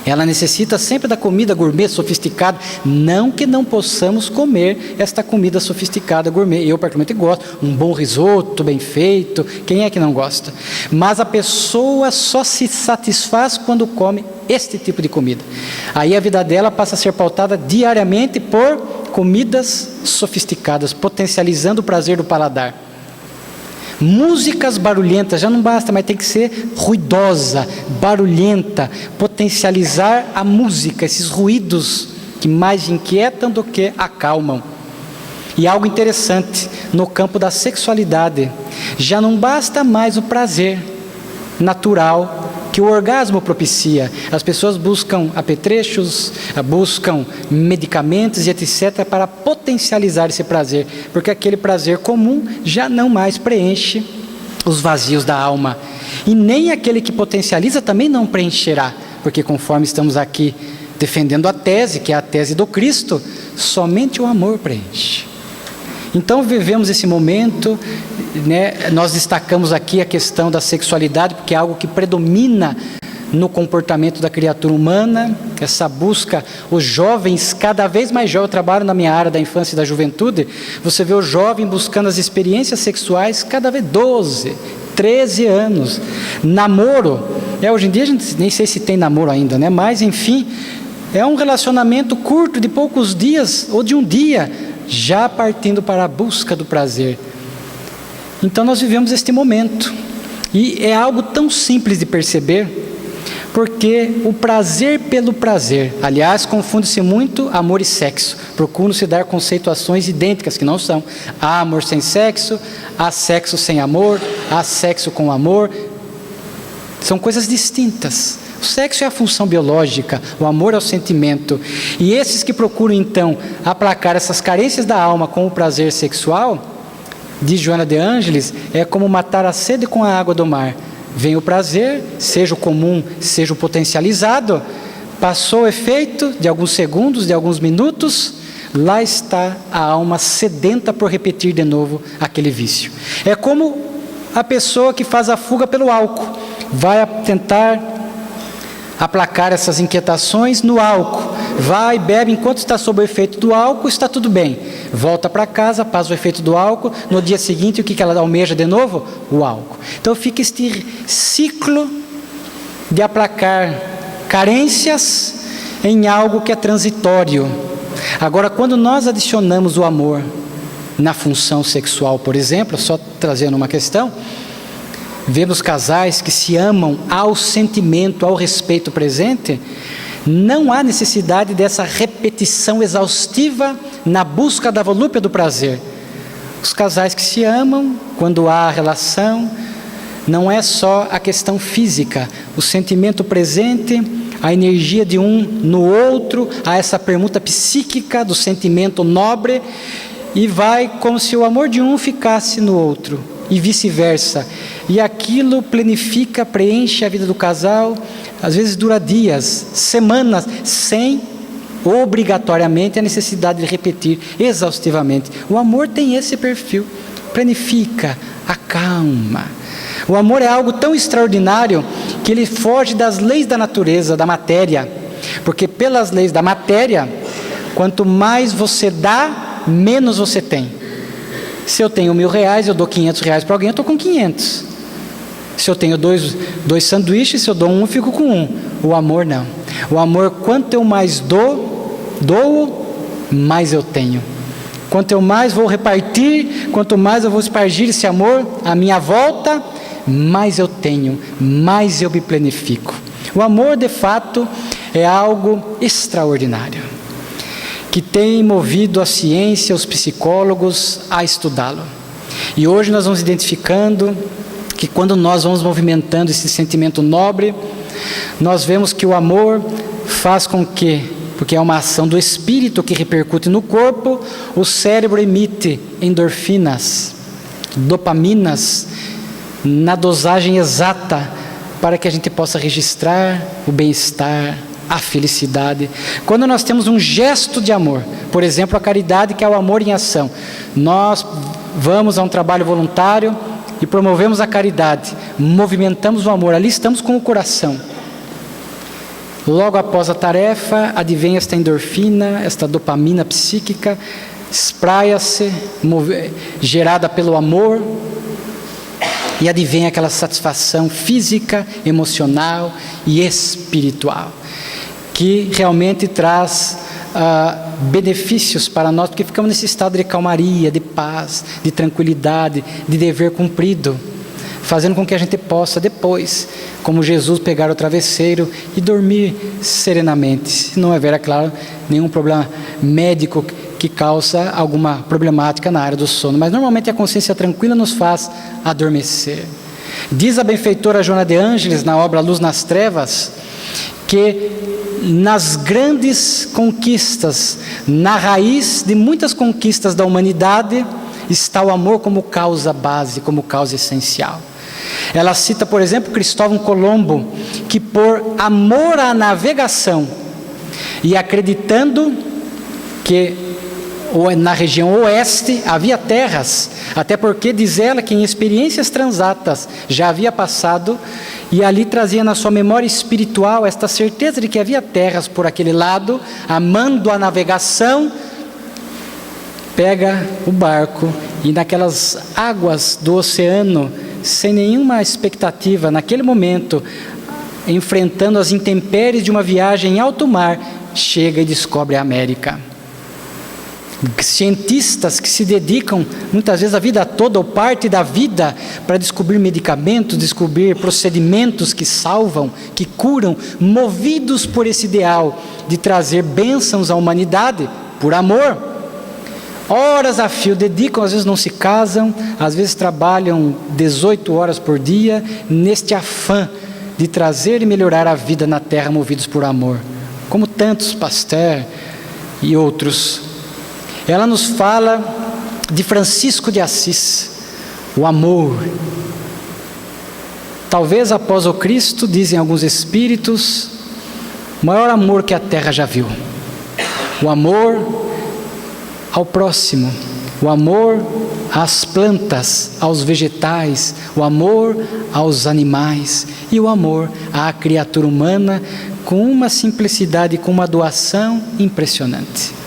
ela necessita sempre da comida gourmet, sofisticada, não que não possamos comer esta comida sofisticada, gourmet, eu particularmente gosto, um bom risoto bem feito, quem é que não gosta? Mas a pessoa só se satisfaz quando come este tipo de comida, aí a vida dela passa a ser pautada diariamente por comidas sofisticadas, potencializando o prazer do paladar. Músicas barulhentas, já não basta, mas tem que ser ruidosa, barulhenta, potencializar a música, esses ruídos que mais inquietam do que acalmam. E algo interessante, no campo da sexualidade, já não basta mais o prazer natural que o orgasmo propicia. As pessoas buscam apetrechos, buscam medicamentos e etc. para potencializar esse prazer, porque aquele prazer comum já não mais preenche os vazios da alma, e nem aquele que potencializa também não preencherá, porque conforme estamos aqui defendendo a tese, que é a tese do Cristo, somente o amor preenche. Então vivemos esse momento, né? Nós destacamos aqui a questão da sexualidade, porque é algo que predomina no comportamento da criatura humana, essa busca, os jovens, cada vez mais jovens, eu trabalho na minha área da infância e da juventude, você vê o jovem buscando as experiências sexuais, cada vez 12, 13 anos, namoro, hoje em dia a gente nem sei se tem namoro ainda, né? Mas enfim, é um relacionamento curto, de poucos dias, ou de um dia, já partindo para a busca do prazer. Então nós vivemos este momento, e é algo tão simples de perceber, porque o prazer pelo prazer, aliás, confunde-se muito amor e sexo, procuram-se dar conceituações idênticas, que não são. Há amor sem sexo, há sexo sem amor, há sexo com amor, são coisas distintas. O sexo é a função biológica, o amor é o sentimento. E esses que procuram então aplacar essas carências da alma com o prazer sexual, diz Joana de Ângeles, é como matar a sede com a água do mar. Vem o prazer, seja o comum, seja o potencializado, passou o efeito de alguns segundos, de alguns minutos, lá está a alma sedenta por repetir de novo aquele vício. É como a pessoa que faz a fuga pelo álcool, vai tentar aplacar essas inquietações no álcool, vai, bebe, enquanto está sob o efeito do álcool, está tudo bem, volta para casa, passa o efeito do álcool, no dia seguinte o que ela almeja de novo? O álcool. Então fica este ciclo de aplacar carências em algo que é transitório. Agora, quando nós adicionamos o amor na função sexual, por exemplo, só trazendo uma questão, vemos casais que se amam ao sentimento, ao respeito presente, não há necessidade dessa repetição exaustiva na busca da volúpia do prazer. Os casais que se amam, quando há relação, não é só a questão física, o sentimento presente, a energia de um no outro, há essa permuta psíquica do sentimento nobre, e vai como se o amor de um ficasse no outro, e vice-versa. E aquilo planifica, preenche a vida do casal, às vezes dura dias, semanas, sem obrigatoriamente a necessidade de repetir exaustivamente. O amor tem esse perfil, planifica, acalma. O amor é algo tão extraordinário que ele foge das leis da natureza, da matéria, porque pelas leis da matéria, quanto mais você dá, menos você tem. Se eu tenho R$1.000, eu dou R$500 para alguém, eu estou com 500. Se eu tenho dois sanduíches, se eu dou um, eu fico com um. O amor não. O amor, quanto eu mais dou, mais eu tenho. Quanto eu mais vou repartir, quanto mais eu vou espargir esse amor à minha volta, mais eu tenho, mais eu me planifico. O amor, de fato, é algo extraordinário, que tem movido a ciência, os psicólogos a estudá-lo. E hoje nós vamos identificando que quando nós vamos movimentando esse sentimento nobre, nós vemos que o amor faz com que, porque é uma ação do espírito que repercute no corpo, o cérebro emite endorfinas, dopaminas, na dosagem exata, para que a gente possa registrar o bem-estar, a felicidade. Quando nós temos um gesto de amor, por exemplo, a caridade, que é o amor em ação, nós vamos a um trabalho voluntário e promovemos a caridade, movimentamos o amor, ali estamos com o coração. Logo após a tarefa, advém esta endorfina, esta dopamina psíquica, espraia-se, gerada pelo amor, e advém aquela satisfação física, emocional e espiritual, que realmente traz benefícios para nós, porque ficamos nesse estado de calmaria, de paz, de tranquilidade, de dever cumprido, fazendo com que a gente possa depois, como Jesus, pegar o travesseiro e dormir serenamente. Se não houver, é claro, nenhum problema médico que causa alguma problemática na área do sono, mas normalmente a consciência tranquila nos faz adormecer. Diz a benfeitora Joana de Ângeles, na obra Luz nas Trevas, que nas grandes conquistas, na raiz de muitas conquistas da humanidade, está o amor como causa base, como causa essencial. Ela cita, por exemplo, Cristóvão Colombo, que por amor à navegação e acreditando que na região oeste havia terras, até porque diz ela que em experiências transatas já havia passado, e ali trazia na sua memória espiritual esta certeza de que havia terras por aquele lado, amando a navegação, pega o barco e naquelas águas do oceano, sem nenhuma expectativa, naquele momento, enfrentando as intempéries de uma viagem em alto mar, chega e descobre a América. Cientistas que se dedicam muitas vezes a vida toda ou parte da vida para descobrir medicamentos, descobrir procedimentos que salvam, que curam, movidos por esse ideal de trazer bênçãos à humanidade, por amor. Horas a fio dedicam, às vezes não se casam, às vezes trabalham 18 horas por dia, neste afã de trazer e melhorar a vida na terra, movidos por amor, como tantos Pasteur e outros. Ela nos fala de Francisco de Assis, o amor. Talvez após o Cristo, dizem alguns espíritos, o maior amor que a terra já viu. O amor ao próximo, o amor às plantas, aos vegetais, o amor aos animais e o amor à criatura humana, com uma simplicidade, com uma doação impressionante.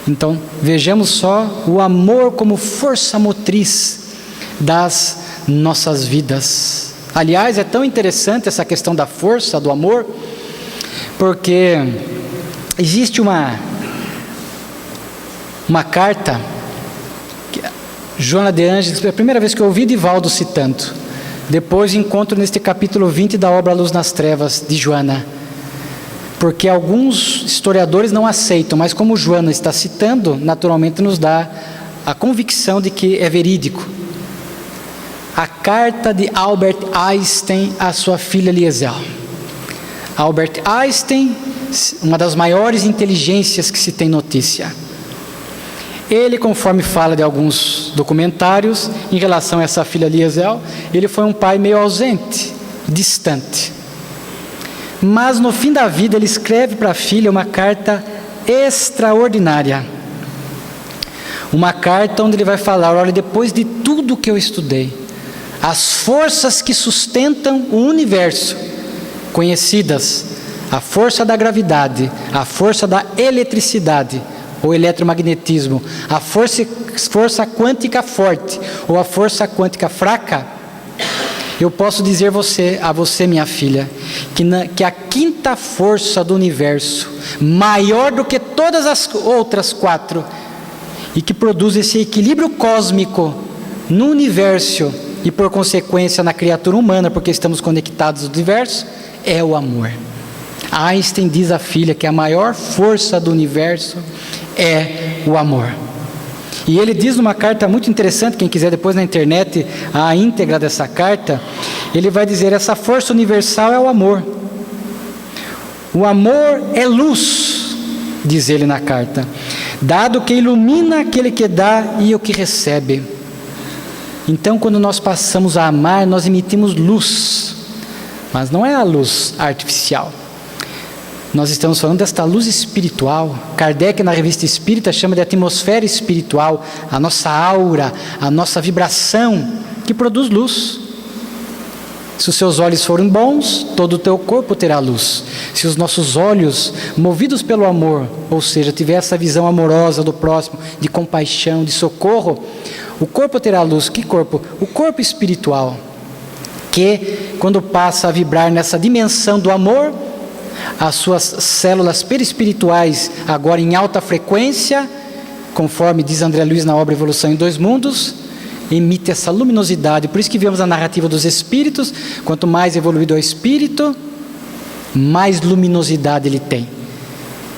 Então, vejamos só o amor como força motriz das nossas vidas. Aliás, é tão interessante essa questão da força, do amor, porque existe uma carta, que Joana de Ângeles, é a primeira vez que eu ouvi Divaldo citando, Depois encontro neste capítulo 20 da obra A Luz nas Trevas, de Joana. Porque alguns historiadores não aceitam, mas como Joana está citando, naturalmente nos dá a convicção de que é verídico. A carta de Albert Einstein à sua filha Liesel. Albert Einstein, uma das maiores inteligências que se tem notícia. Ele, conforme fala de alguns documentários, em relação a essa filha Liesel, ele foi um pai meio ausente, distante. Mas no fim da vida ele escreve para a filha uma carta extraordinária. Uma carta onde ele vai falar: olha, depois de tudo que eu estudei, as forças que sustentam o universo, conhecidas, a força da gravidade, a força da eletricidade, ou eletromagnetismo, a força quântica forte, ou a força quântica fraca, eu posso dizer a você, minha filha, que a quinta força do universo, maior do que todas as outras 4, e que produz esse equilíbrio cósmico no universo, e por consequência na criatura humana, porque estamos conectados ao universo, é o amor. Einstein diz à filha que a maior força do universo é o amor. E ele diz numa carta muito interessante, quem quiser depois na internet a íntegra dessa carta, ele vai dizer: essa força universal é o amor. O amor é luz, diz ele na carta, dado que ilumina aquele que dá e o que recebe. Então, quando nós passamos a amar, nós emitimos luz, mas não é a luz artificial. Nós estamos falando desta luz espiritual. Kardec, na Revista Espírita, chama de atmosfera espiritual, a nossa aura, a nossa vibração, que produz luz. Se os seus olhos forem bons, todo o teu corpo terá luz. Se os nossos olhos, movidos pelo amor, ou seja, tiver essa visão amorosa do próximo, de compaixão, de socorro, o corpo terá luz. Que corpo? O corpo espiritual, que quando passa a vibrar nessa dimensão do amor, as suas células perispirituais, agora em alta frequência, conforme diz André Luiz na obra Evolução em Dois Mundos, emite essa luminosidade. Por isso que vemos a narrativa dos espíritos: quanto mais evoluído é o espírito, mais luminosidade ele tem.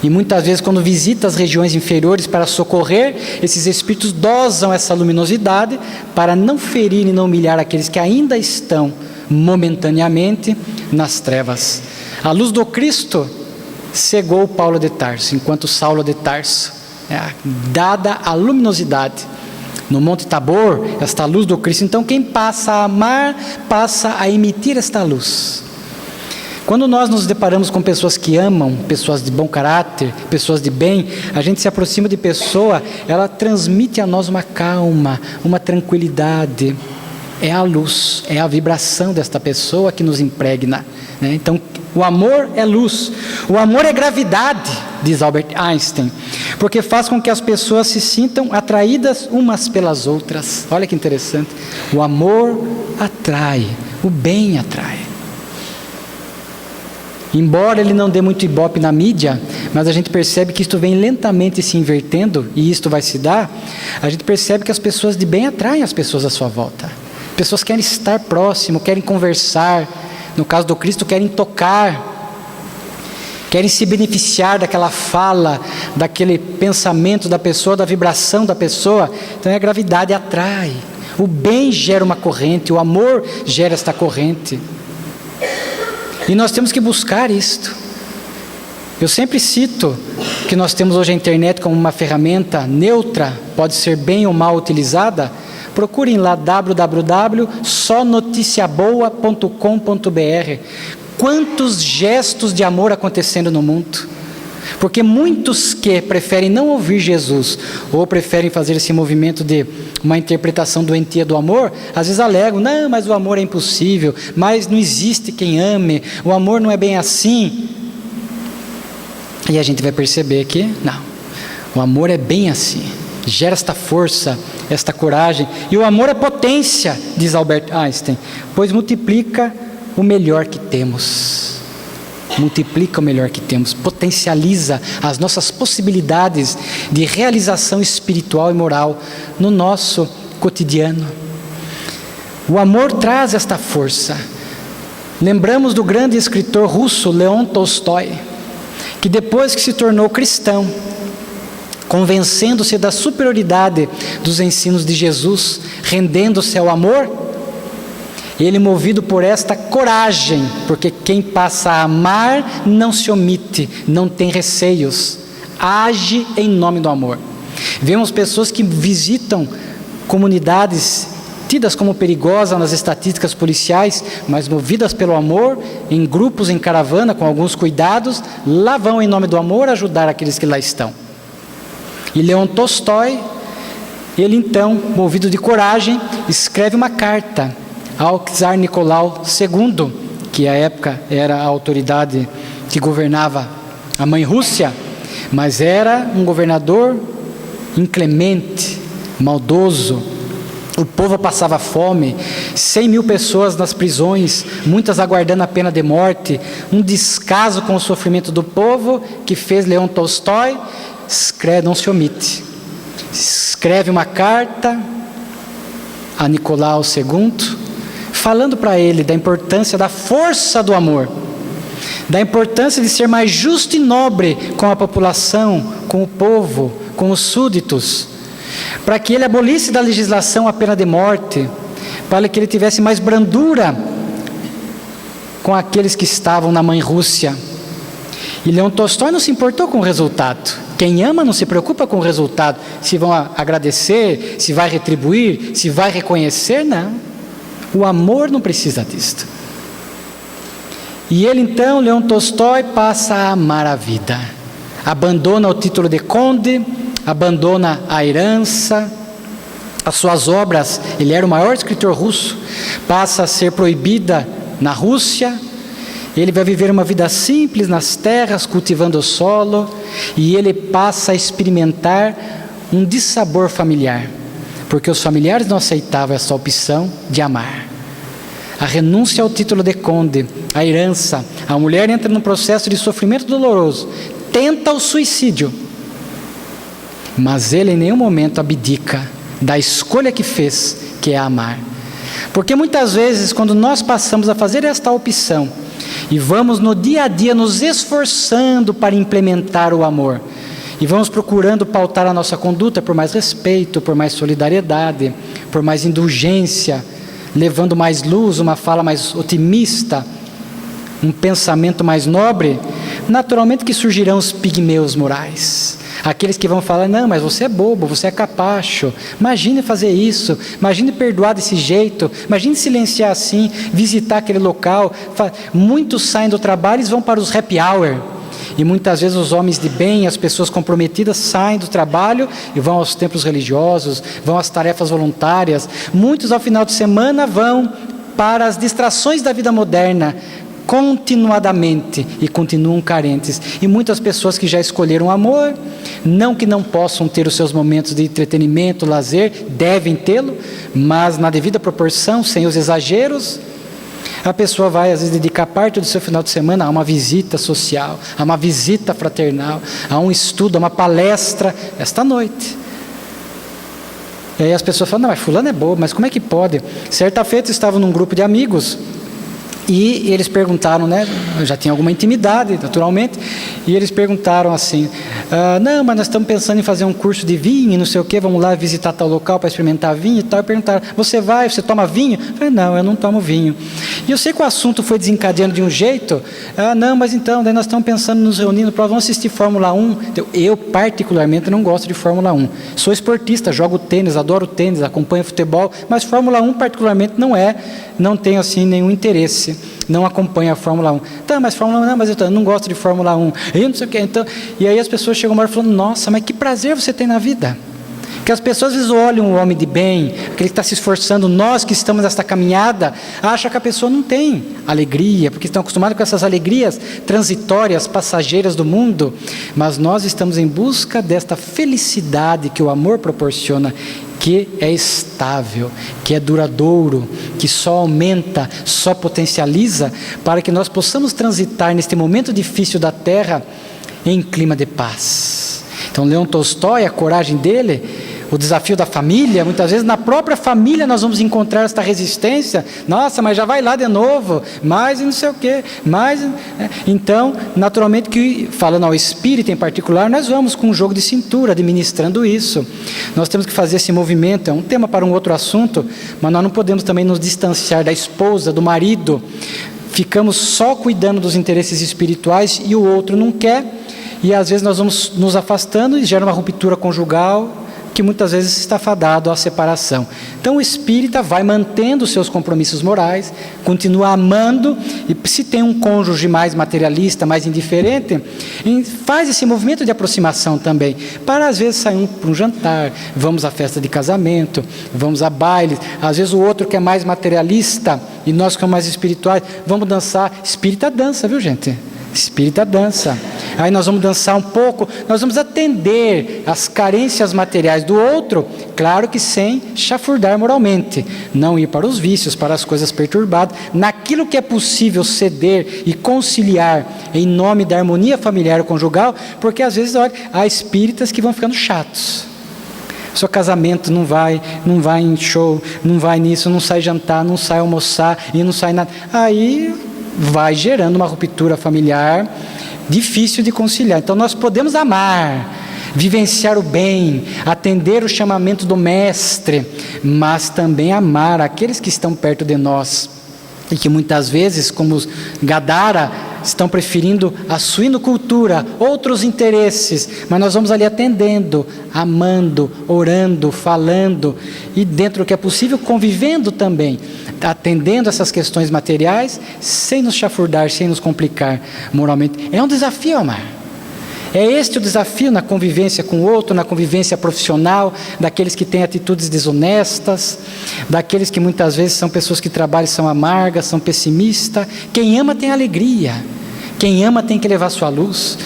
E muitas vezes, quando visita as regiões inferiores para socorrer, esses espíritos dosam essa luminosidade para não ferir e não humilhar aqueles que ainda estão momentaneamente nas trevas. A luz do Cristo cegou Paulo de Tarso, enquanto Saulo de Tarso, dada a luminosidade no Monte Tabor, esta luz do Cristo. Então quem passa a amar, passa a emitir esta luz. Quando nós nos deparamos com pessoas que amam, pessoas de bom caráter, pessoas de bem, a gente se aproxima de pessoa, ela transmite a nós uma calma, uma tranquilidade. É a luz, é a vibração desta pessoa que nos impregna, né? Então, o amor é luz, o amor é gravidade, diz Albert Einstein, porque faz com que as pessoas se sintam atraídas umas pelas outras. Olha que interessante, o amor atrai, o bem atrai. Embora ele não dê muito ibope na mídia, mas a gente percebe que isto vem lentamente se invertendo, e isto vai se dar. A gente percebe que as pessoas de bem atraem as pessoas à sua volta. Pessoas querem estar próximo, querem conversar, no caso do Cristo, querem tocar, querem se beneficiar daquela fala, daquele pensamento da pessoa, da vibração da pessoa. Então a gravidade atrai, o bem gera uma corrente, o amor gera esta corrente. E nós temos que buscar isto. Eu sempre cito que nós temos hoje a internet como uma ferramenta neutra, pode ser bem ou mal utilizada. Procurem lá www.sonoticiaboa.com.br. Quantos gestos de amor acontecendo no mundo. Porque muitos que preferem não ouvir Jesus, ou preferem fazer esse movimento de uma interpretação doentia do amor, às vezes alegam: não, mas o amor é impossível, mas não existe quem ame, o amor não é bem assim. E a gente vai perceber que não, o amor é bem assim, gera esta força, esta coragem. E o amor é potência, diz Albert Einstein, pois multiplica o melhor que temos. Multiplica o melhor que temos, potencializa as nossas possibilidades de realização espiritual e moral no nosso cotidiano. O amor traz esta força. Lembramos do grande escritor russo Leon Tolstói, que depois que se tornou cristão, convencendo-se da superioridade dos ensinos de Jesus, rendendo-se ao amor, ele, movido por esta coragem, porque quem passa a amar não se omite, não tem receios, age em nome do amor. Vemos pessoas que visitam comunidades tidas como perigosas nas estatísticas policiais, mas movidas pelo amor, em grupos, em caravana, com alguns cuidados, lá vão em nome do amor ajudar aqueles que lá estão. E Leon Tolstói, ele então, movido de coragem, escreve uma carta ao czar Nicolau II, que à época era a autoridade que governava a mãe Rússia, mas era um governador inclemente, maldoso. O povo passava fome, 100 mil pessoas nas prisões, muitas aguardando a pena de morte, um descaso com o sofrimento do povo, que fez Leon Tolstói, não se omite, escreve uma carta a Nicolau II, falando para ele da importância da força do amor, da importância de ser mais justo e nobre com a população, com o povo, com os súditos, para que ele abolisse da legislação a pena de morte, para que ele tivesse mais brandura com aqueles que estavam na mãe Rússia. E Leon Tolstói não se importou com o resultado. Quem ama não se preocupa com o resultado, se vão agradecer, se vai retribuir, se vai reconhecer, não. O amor não precisa disso. E ele então, Leon Tolstói, passa a amar a vida. Abandona o título de conde, abandona a herança, as suas obras, ele era o maior escritor russo, passa a ser proibida na Rússia, ele vai viver uma vida simples nas terras, cultivando o solo, e ele passa a experimentar um dissabor familiar, porque os familiares não aceitavam essa opção de amar. A renúncia ao título de conde, a herança, a mulher entra num processo de sofrimento doloroso, tenta o suicídio, mas ele em nenhum momento abdica da escolha que fez, que é amar. Porque muitas vezes, quando nós passamos a fazer esta opção, e vamos no dia a dia nos esforçando para implementar o amor, e vamos procurando pautar a nossa conduta por mais respeito, por mais solidariedade, por mais indulgência, levando mais luz, uma fala mais otimista, um pensamento mais nobre, naturalmente que surgirão os pigmeus morais. Aqueles que vão falar, não, mas você é bobo, você é capacho, imagine fazer isso, imagine perdoar desse jeito, imagine silenciar assim, visitar aquele local. Muitos saem do trabalho e vão para os happy hour, e muitas vezes os homens de bem, as pessoas comprometidas saem do trabalho e vão aos templos religiosos, vão às tarefas voluntárias. Muitos ao final de semana vão para as distrações da vida moderna, continuadamente, e continuam carentes. E muitas pessoas que já escolheram o amor, não que não possam ter os seus momentos de entretenimento, lazer, devem tê-lo, mas na devida proporção, sem os exageros. A pessoa vai às vezes dedicar parte do seu final de semana a uma visita social, a uma visita fraternal, a um estudo, a uma palestra, esta noite. E aí as pessoas falam, não, mas fulano é bobo, mas como é que pode? Certa feita estava num grupo de amigos, e eles perguntaram, né, eu já tinha alguma intimidade, naturalmente, e eles perguntaram assim, não, mas nós estamos pensando em fazer um curso de vinho, não sei o que, vamos lá visitar tal local para experimentar vinho e tal. E perguntaram, você toma vinho? Eu falei, não, eu não tomo vinho. E eu sei que o assunto foi desencadeando de um jeito, não, mas então, daí nós estamos pensando, nos reunindo, vamos assistir Fórmula 1. Então, eu particularmente não gosto de Fórmula 1, sou esportista, jogo tênis, adoro tênis, acompanho futebol, mas Fórmula 1 particularmente não tenho assim nenhum interesse. Não acompanha a Fórmula 1. Tá, mas Fórmula 1, não, mas eu não gosto de Fórmula 1. Eu não sei o que. Então, e aí as pessoas chegam uma hora falando, nossa, mas que prazer você tem na vida. Que as pessoas às vezes olham o homem de bem, aquele que está se esforçando, nós que estamos nessa caminhada, acham que a pessoa não tem alegria, porque estão acostumados com essas alegrias transitórias, passageiras do mundo, mas nós estamos em busca desta felicidade que o amor proporciona, que é estável, que é duradouro, que só aumenta, só potencializa, para que nós possamos transitar neste momento difícil da Terra em clima de paz. Então Leon Tolstói, a coragem dele, o desafio da família, muitas vezes na própria família nós vamos encontrar esta resistência. Nossa, mas já vai lá de novo, mais e não sei o quê, mais... Então, naturalmente que, falando ao espírito em particular, nós vamos com um jogo de cintura, administrando isso. Nós temos que fazer esse movimento, é um tema para um outro assunto, mas nós não podemos também nos distanciar da esposa, do marido. Ficamos só cuidando dos interesses espirituais e o outro não quer, e às vezes nós vamos nos afastando e gera uma ruptura conjugal, que muitas vezes está fadado à separação. Então o espírita vai mantendo os seus compromissos morais, continua amando, e se tem um cônjuge mais materialista, mais indiferente, faz esse movimento de aproximação também, para às vezes sair para um jantar, vamos à festa de casamento, vamos a baile, às vezes o outro que é mais materialista, e nós que somos mais espirituais, vamos dançar. Espírita dança, viu gente? Espírita dança. Aí nós vamos dançar um pouco, nós vamos atender às carências materiais do outro, claro que sem chafurdar moralmente, não ir para os vícios, para as coisas perturbadas, naquilo que é possível ceder e conciliar em nome da harmonia familiar e conjugal, porque às vezes, olha, há espíritas que vão ficando chatos. Seu casamento não vai em show, não vai nisso, não sai jantar, não sai almoçar e não sai nada. Aí vai gerando uma ruptura familiar difícil de conciliar. Então nós podemos amar, vivenciar o bem, atender o chamamento do mestre, mas também amar aqueles que estão perto de nós e que muitas vezes, como os Gadara, estão preferindo a suinocultura, outros interesses, mas nós vamos ali atendendo, amando, orando, falando e dentro do que é possível convivendo também, atendendo essas questões materiais sem nos chafurdar, sem nos complicar moralmente. É um desafio amar. É este o desafio na convivência com o outro, na convivência profissional, daqueles que têm atitudes desonestas, daqueles que muitas vezes são pessoas que trabalham e são amargas, são pessimistas. Quem ama tem alegria, quem ama tem que levar sua luz.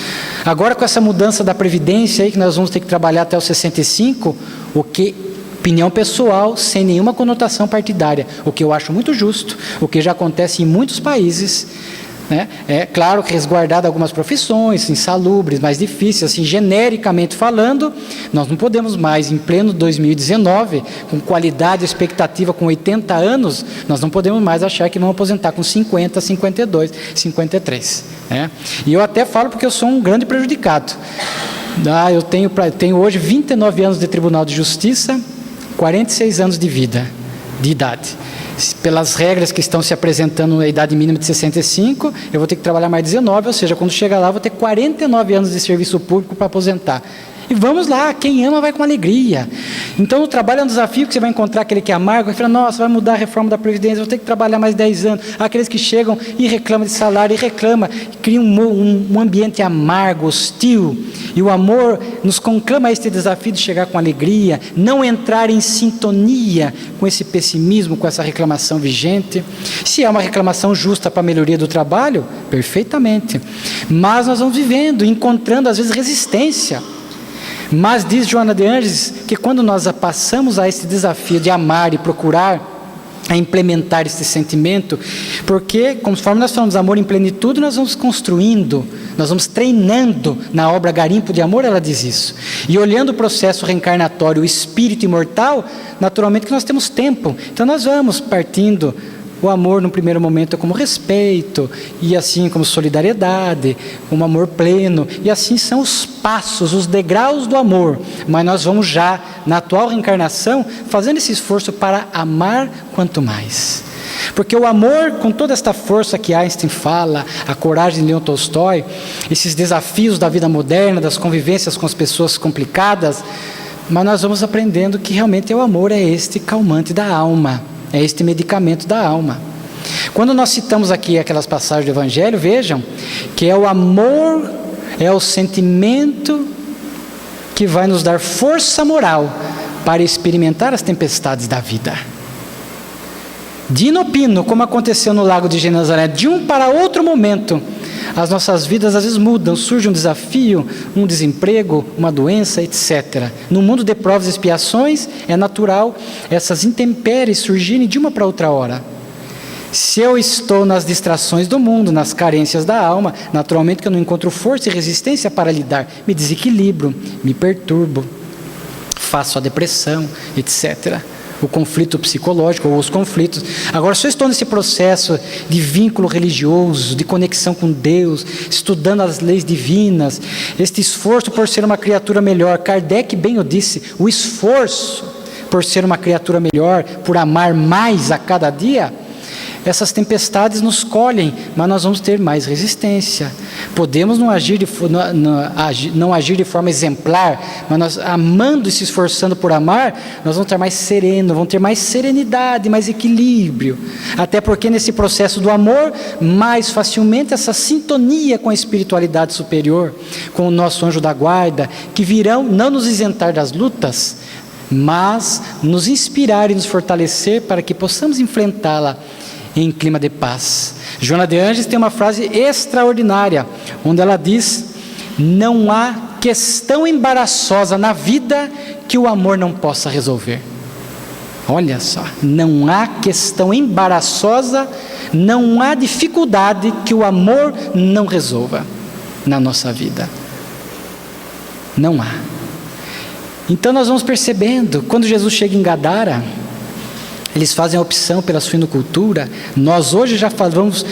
Agora com essa mudança da Previdência aí, que nós vamos ter que trabalhar até os 65, o que... opinião pessoal, sem nenhuma conotação partidária, o que eu acho muito justo, o que já acontece em muitos países, né? É claro que resguardado algumas profissões, insalubres, mais difíceis, assim, genericamente falando, nós não podemos mais, em pleno 2019, com qualidade, expectativa, com 80 anos, nós não podemos mais achar que vamos aposentar com 50, 52, 53, né? E eu até falo porque eu sou um grande prejudicado. Eu tenho hoje 29 anos de Tribunal de Justiça, 46 anos de vida, de idade. Pelas regras que estão se apresentando na idade mínima de 65, eu vou ter que trabalhar mais 19, ou seja, quando chegar lá, eu vou ter 49 anos de serviço público para aposentar. E vamos lá, quem ama vai com alegria. Então o trabalho é um desafio, que você vai encontrar aquele que é amargo, vai falar, nossa, vai mudar a reforma da Previdência, vou ter que trabalhar mais 10 anos. Aqueles que chegam e reclamam de salário, e reclamam, criam um ambiente amargo, hostil. E o amor nos conclama a este desafio de chegar com alegria, não entrar em sintonia com esse pessimismo, com essa reclamação vigente. Se é uma reclamação justa para a melhoria do trabalho, perfeitamente. Mas nós vamos vivendo, encontrando às vezes resistência. Mas diz Joana de Ângeles que quando nós passamos a esse desafio de amar e procurar a implementar esse sentimento, porque conforme nós falamos amor em plenitude, nós vamos construindo, nós vamos treinando na obra Garimpo de Amor, ela diz isso. E olhando o processo reencarnatório, o espírito imortal, naturalmente que nós temos tempo, então nós vamos partindo. O amor no primeiro momento é como respeito, e assim como solidariedade, como amor pleno, e assim são os passos, os degraus do amor. Mas nós vamos já, na atual reencarnação, fazendo esse esforço para amar quanto mais. Porque o amor, com toda esta força que Einstein fala, a coragem de Leon Tolstói, esses desafios da vida moderna, das convivências com as pessoas complicadas, mas nós vamos aprendendo que realmente o amor é este calmante da alma. É este medicamento da alma. Quando nós citamos aqui aquelas passagens do Evangelho, vejam que é o amor, é o sentimento que vai nos dar força moral para experimentar as tempestades da vida. De inopino, como aconteceu no Lago de Genezaré, de um para outro momento, as nossas vidas às vezes mudam, surge um desafio, um desemprego, uma doença, etc. No mundo de provas e expiações, é natural essas intempéries surgirem de uma para outra hora. Se eu estou nas distrações do mundo, nas carências da alma, naturalmente que eu não encontro força e resistência para lidar, me desequilibro, me perturbo. fácil a depressão, etc. O conflito psicológico ou os conflitos. Agora, se eu estou nesse processo de vínculo religioso, de conexão com Deus, estudando as leis divinas, este esforço por ser uma criatura melhor, Kardec bem o disse, o esforço por ser uma criatura melhor, por amar mais a cada dia, essas tempestades nos colhem, mas nós vamos ter mais resistência. Podemos não agir de forma exemplar, mas nós, amando e se esforçando por amar, nós vamos estar mais serenos, vamos ter mais serenidade, mais equilíbrio. Até porque nesse processo do amor, mais facilmente essa sintonia com a espiritualidade superior, com o nosso anjo da guarda, que virão não nos isentar das lutas, mas nos inspirar e nos fortalecer para que possamos enfrentá-la em clima de paz. Joana de Ângeles tem uma frase extraordinária, onde ela diz: não há questão embaraçosa na vida que o amor não possa resolver. Olha só, não há questão embaraçosa, não há dificuldade que o amor não resolva na nossa vida. Não há. Então nós vamos percebendo, quando Jesus chega em Gadara, eles fazem a opção pela suinocultura. Nós hoje já vamos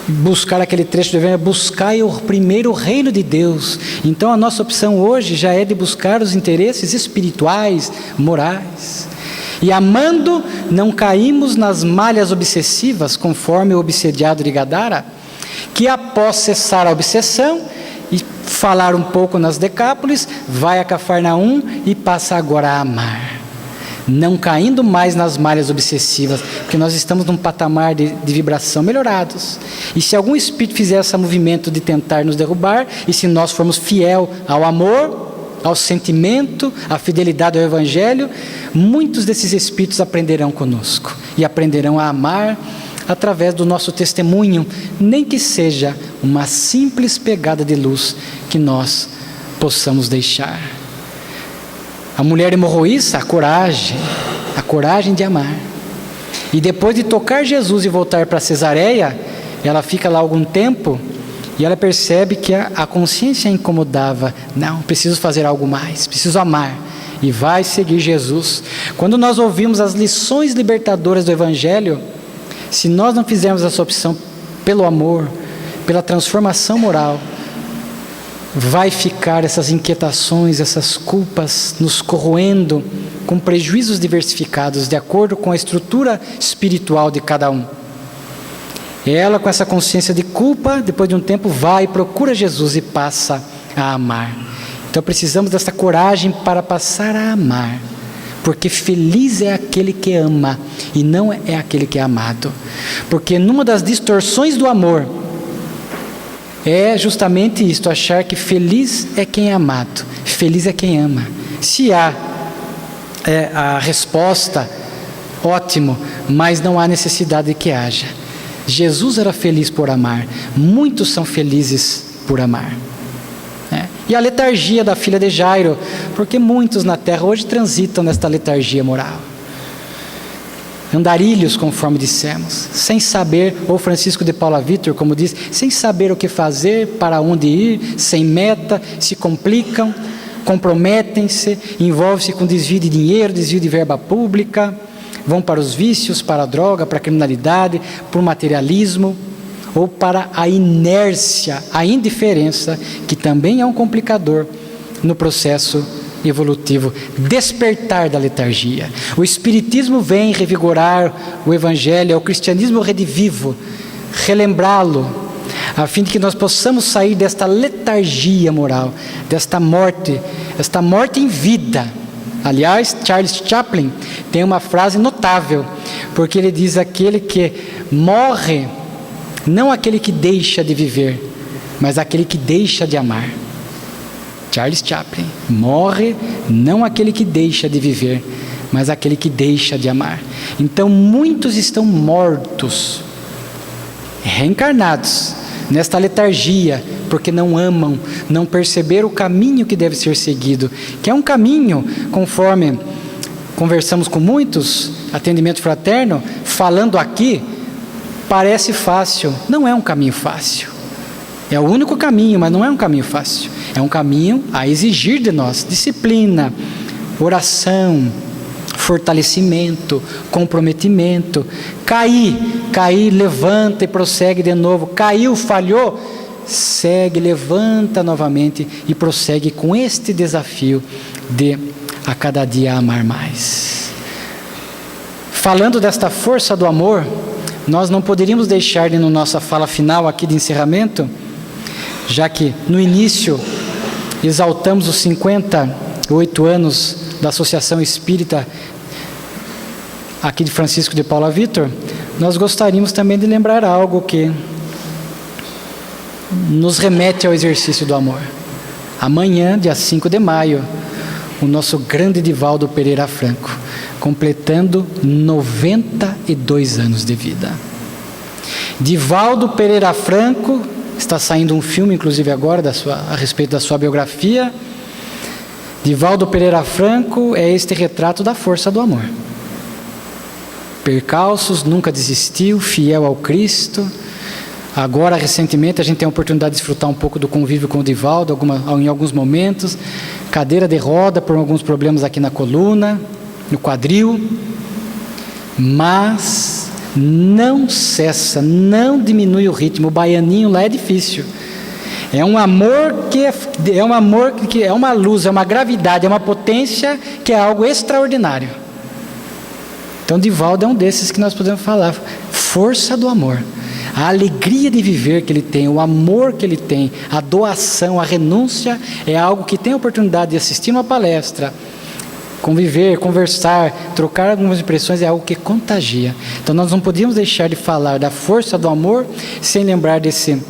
buscar aquele trecho do Evangelho: buscai primeiro o reino de Deus. Então a nossa opção hoje já é de buscar os interesses espirituais, morais. E amando, não caímos nas malhas obsessivas, conforme o obsediado de Gadara, que após cessar a obsessão e falar um pouco nas Decápolis, vai a Cafarnaum e passa agora a amar. Não caindo mais nas malhas obsessivas, porque nós estamos num patamar de vibração melhorados. E se algum espírito fizer esse movimento de tentar nos derrubar, e se nós formos fiel ao amor, ao sentimento, à fidelidade ao Evangelho, muitos desses espíritos aprenderão conosco e aprenderão a amar através do nosso testemunho, nem que seja uma simples pegada de luz que nós possamos deixar. A mulher hemorroíça, a coragem de amar. E depois de tocar Jesus e voltar para Cesareia, ela fica lá algum tempo e ela percebe que a consciência a incomodava. Não, preciso fazer algo mais, preciso amar. E vai seguir Jesus. Quando nós ouvimos as lições libertadoras do Evangelho, se nós não fizermos essa opção pelo amor, pela transformação moral, vai ficar essas inquietações, essas culpas nos corroendo com prejuízos diversificados de acordo com a estrutura espiritual de cada um. Ela, com essa consciência de culpa, depois de um tempo vai, procura Jesus e passa a amar. Então precisamos dessa coragem para passar a amar, porque feliz é aquele que ama e não é aquele que é amado. Porque numa das distorções do amor é justamente isto, achar que feliz é quem é amado, feliz é quem ama. Se há a resposta, ótimo, mas não há necessidade de que haja. Jesus era feliz por amar, muitos são felizes por amar. E a letargia da filha de Jairo, porque muitos na terra hoje transitam nesta letargia moral. Andarilhos, conforme dissemos, sem saber, ou Francisco de Paula Vitor, como diz, sem saber o que fazer, para onde ir, sem meta, se complicam, comprometem-se, envolvem-se com desvio de dinheiro, desvio de verba pública, vão para os vícios, para a droga, para a criminalidade, para o materialismo, ou para a inércia, a indiferença, que também é um complicador no processo evolutivo, despertar da letargia. O Espiritismo vem revigorar o Evangelho, o cristianismo redivivo, relembrá-lo, a fim de que nós possamos sair desta letargia moral, desta morte, esta morte em vida. Aliás, Charles Chaplin tem uma frase notável, porque ele diz: aquele que morre, não aquele que deixa de viver, mas aquele que deixa de amar. Charles Chaplin: morre não aquele que deixa de viver, mas aquele que deixa de amar. Então muitos estão mortos, reencarnados nesta letargia, porque não amam, não perceberam o caminho que deve ser seguido, que é um caminho, conforme conversamos com muitos, atendimento fraterno, falando aqui, parece fácil, não é um caminho fácil. É o único caminho, mas não é um caminho fácil. É um caminho a exigir de nós disciplina, oração, fortalecimento, comprometimento. Cair, levanta e prossegue de novo. Caiu, falhou, segue, levanta novamente e prossegue com este desafio de a cada dia amar mais. Falando desta força do amor, nós não poderíamos deixar de, na nossa fala final aqui de encerramento, já que no início exaltamos os 58 anos da Associação Espírita aqui de Francisco de Paula Vitor, nós gostaríamos também de lembrar algo que nos remete ao exercício do amor. Amanhã, dia 5 de maio, o nosso grande Divaldo Pereira Franco, completando 92 anos de vida. Divaldo Pereira Franco, está saindo um filme, inclusive agora, a respeito da sua biografia. Divaldo Pereira Franco é este retrato da força do amor. Percalços, nunca desistiu, fiel ao Cristo. Agora, recentemente, a gente tem a oportunidade de desfrutar um pouco do convívio com o Divaldo, em alguns momentos. Cadeira de roda por alguns problemas aqui na coluna, no quadril. Mas não cessa, não diminui o ritmo. O baianinho lá é difícil. É um amor que é uma luz, é uma gravidade, é uma potência que é algo extraordinário. Então, Divaldo é um desses que nós podemos falar. Força do amor. A alegria de viver que ele tem, o amor que ele tem, a doação, a renúncia, é algo que tem a oportunidade de assistir uma palestra, conviver, conversar, trocar algumas impressões, é algo que contagia. Então nós não podíamos deixar de falar da força do amor sem lembrar desse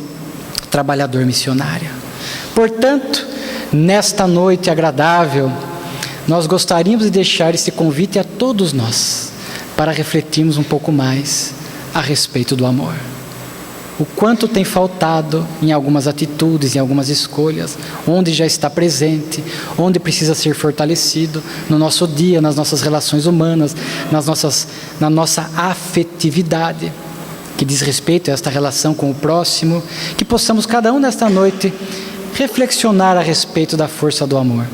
trabalhador missionário. Portanto, nesta noite agradável, nós gostaríamos de deixar esse convite a todos nós, para refletirmos um pouco mais a respeito do amor. O quanto tem faltado em algumas atitudes, em algumas escolhas, onde já está presente, onde precisa ser fortalecido no nosso dia, nas nossas relações humanas, na nossa afetividade, que diz respeito a esta relação com o próximo, que possamos cada um nesta noite reflexionar a respeito da força do amor.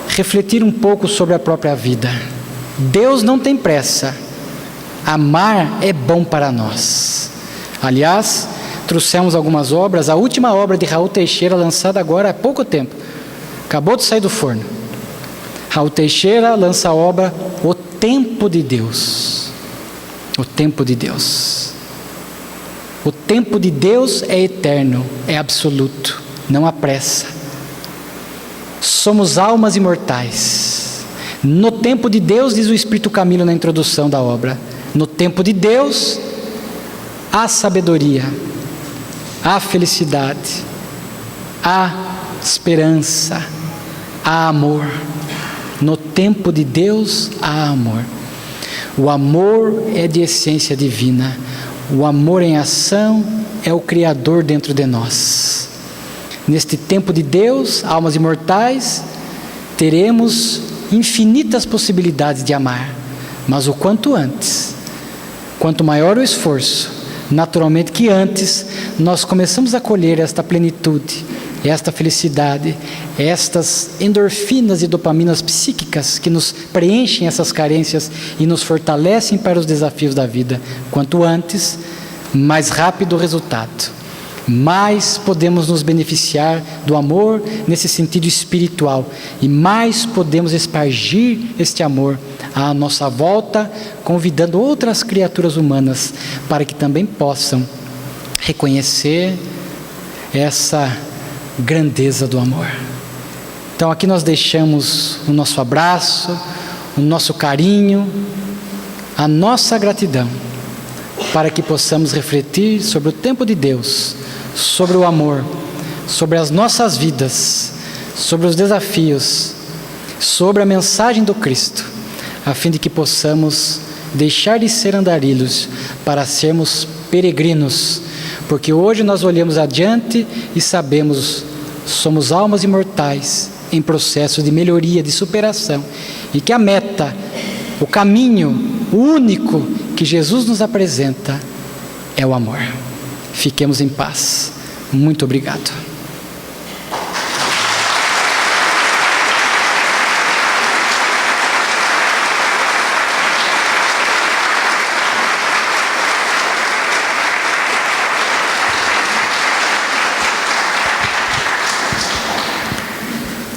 Refletir um pouco sobre a própria vida. Deus não tem pressa. Amar é bom para nós. Aliás, trouxemos algumas obras. A última obra de Raul Teixeira, lançada agora há pouco tempo. Acabou de sair do forno. Raul Teixeira lança a obra O Tempo de Deus. O Tempo de Deus. O tempo de Deus é eterno, é absoluto, não há pressa. Somos almas imortais. No tempo de Deus, diz o Espírito Camilo na introdução da obra, no tempo de Deus, há sabedoria, há felicidade, há esperança, há amor. No tempo de Deus, há amor. O amor é de essência divina. O amor em ação é o Criador dentro de nós. Neste tempo de Deus, almas imortais, teremos infinitas possibilidades de amar, mas o quanto antes, quanto maior o esforço, naturalmente que antes nós começamos a colher esta plenitude, esta felicidade, estas endorfinas e dopaminas psíquicas que nos preenchem essas carências e nos fortalecem para os desafios da vida. Quanto antes, mais rápido o resultado. Mais podemos nos beneficiar do amor nesse sentido espiritual e mais podemos espargir este amor à nossa volta, convidando outras criaturas humanas para que também possam reconhecer essa grandeza do amor. Então aqui nós deixamos o nosso abraço, o nosso carinho, a nossa gratidão, para que possamos refletir sobre o tempo de Deus, sobre o amor, sobre as nossas vidas, sobre os desafios, sobre a mensagem do Cristo, a fim de que possamos deixar de ser andarilhos para sermos peregrinos, porque hoje nós olhamos adiante e sabemos, somos almas imortais em processo de melhoria, de superação, e que a meta, o caminho, o único que Jesus nos apresenta é o amor. Fiquemos em paz. Muito obrigado.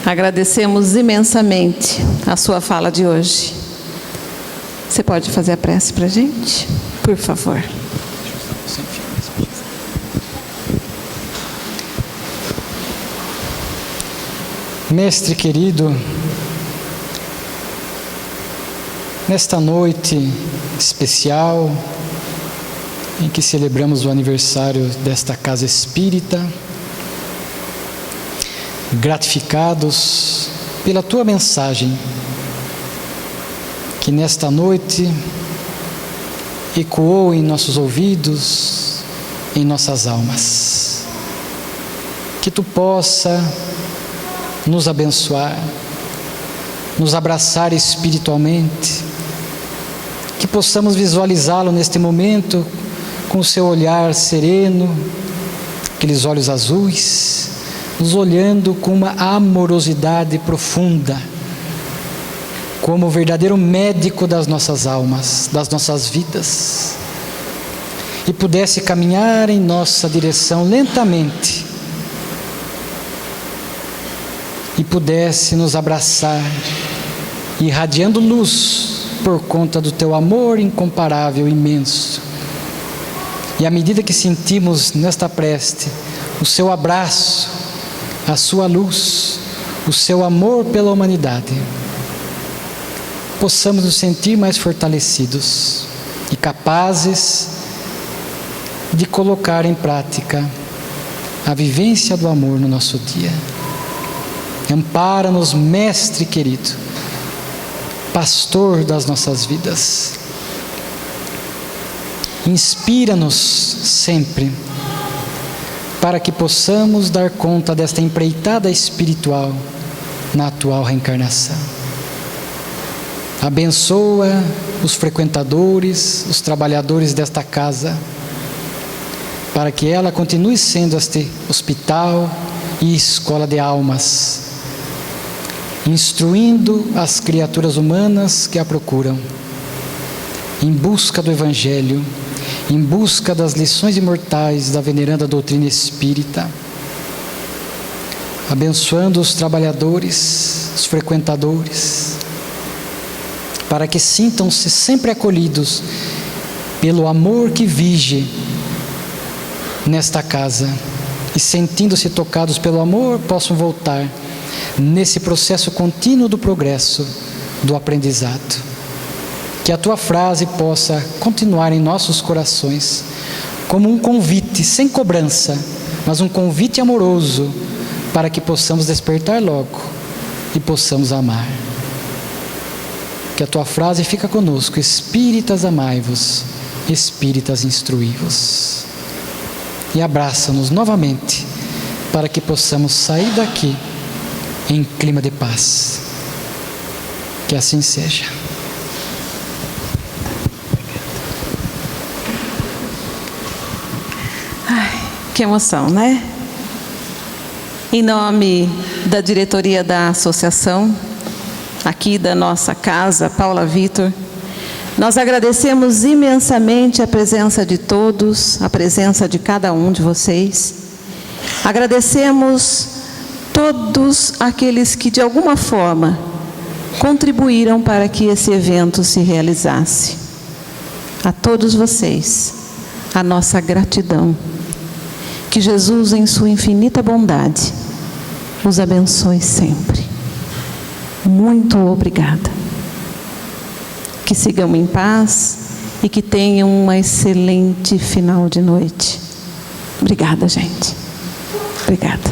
Agradecemos imensamente a sua fala de hoje. Você pode fazer a prece para a gente? Por favor. Mestre querido, nesta noite especial, em que celebramos o aniversário desta casa espírita, gratificados pela tua mensagem, que nesta noite ecoou em nossos ouvidos, em nossas almas. Que tu possa nos abençoar, nos abraçar espiritualmente, que possamos visualizá-lo neste momento com o seu olhar sereno, aqueles olhos azuis, nos olhando com uma amorosidade profunda, como o verdadeiro médico das nossas almas, das nossas vidas, e pudesse caminhar em nossa direção lentamente, e pudesse nos abraçar, irradiando luz por conta do teu amor incomparável, imenso. E à medida que sentimos nesta prece o seu abraço, a sua luz, o seu amor pela humanidade, possamos nos sentir mais fortalecidos e capazes de colocar em prática a vivência do amor no nosso dia. Ampara-nos, Mestre querido, pastor das nossas vidas. Inspira-nos sempre, para que possamos dar conta desta empreitada espiritual na atual reencarnação. Abençoa os frequentadores, os trabalhadores desta casa, para que ela continue sendo este hospital e escola de almas, instruindo as criaturas humanas que a procuram, em busca do Evangelho, em busca das lições imortais da veneranda doutrina espírita, abençoando os trabalhadores, os frequentadores, para que sintam-se sempre acolhidos pelo amor que vige nesta casa, e sentindo-se tocados pelo amor, possam voltar nesse processo contínuo do progresso, do aprendizado. Que a tua frase possa continuar em nossos corações como um convite sem cobrança, mas um convite amoroso, para que possamos despertar logo e possamos amar. Que a tua frase fica conosco: espíritas, amai-vos, espíritas, instruí-vos. E abraça-nos novamente, para que possamos sair daqui em clima de paz. Que assim seja. Ai, que emoção, né? Em nome da diretoria da associação, aqui da nossa casa, Paula Vitor, nós agradecemos imensamente a presença de todos, a presença de cada um de vocês. Agradecemos todos aqueles que de alguma forma contribuíram para que esse evento se realizasse. A todos vocês, a nossa gratidão. Que Jesus, em sua infinita bondade, os abençoe sempre. Muito obrigada. Que sigam em paz e que tenham um excelente final de noite. Obrigada, gente. Obrigada.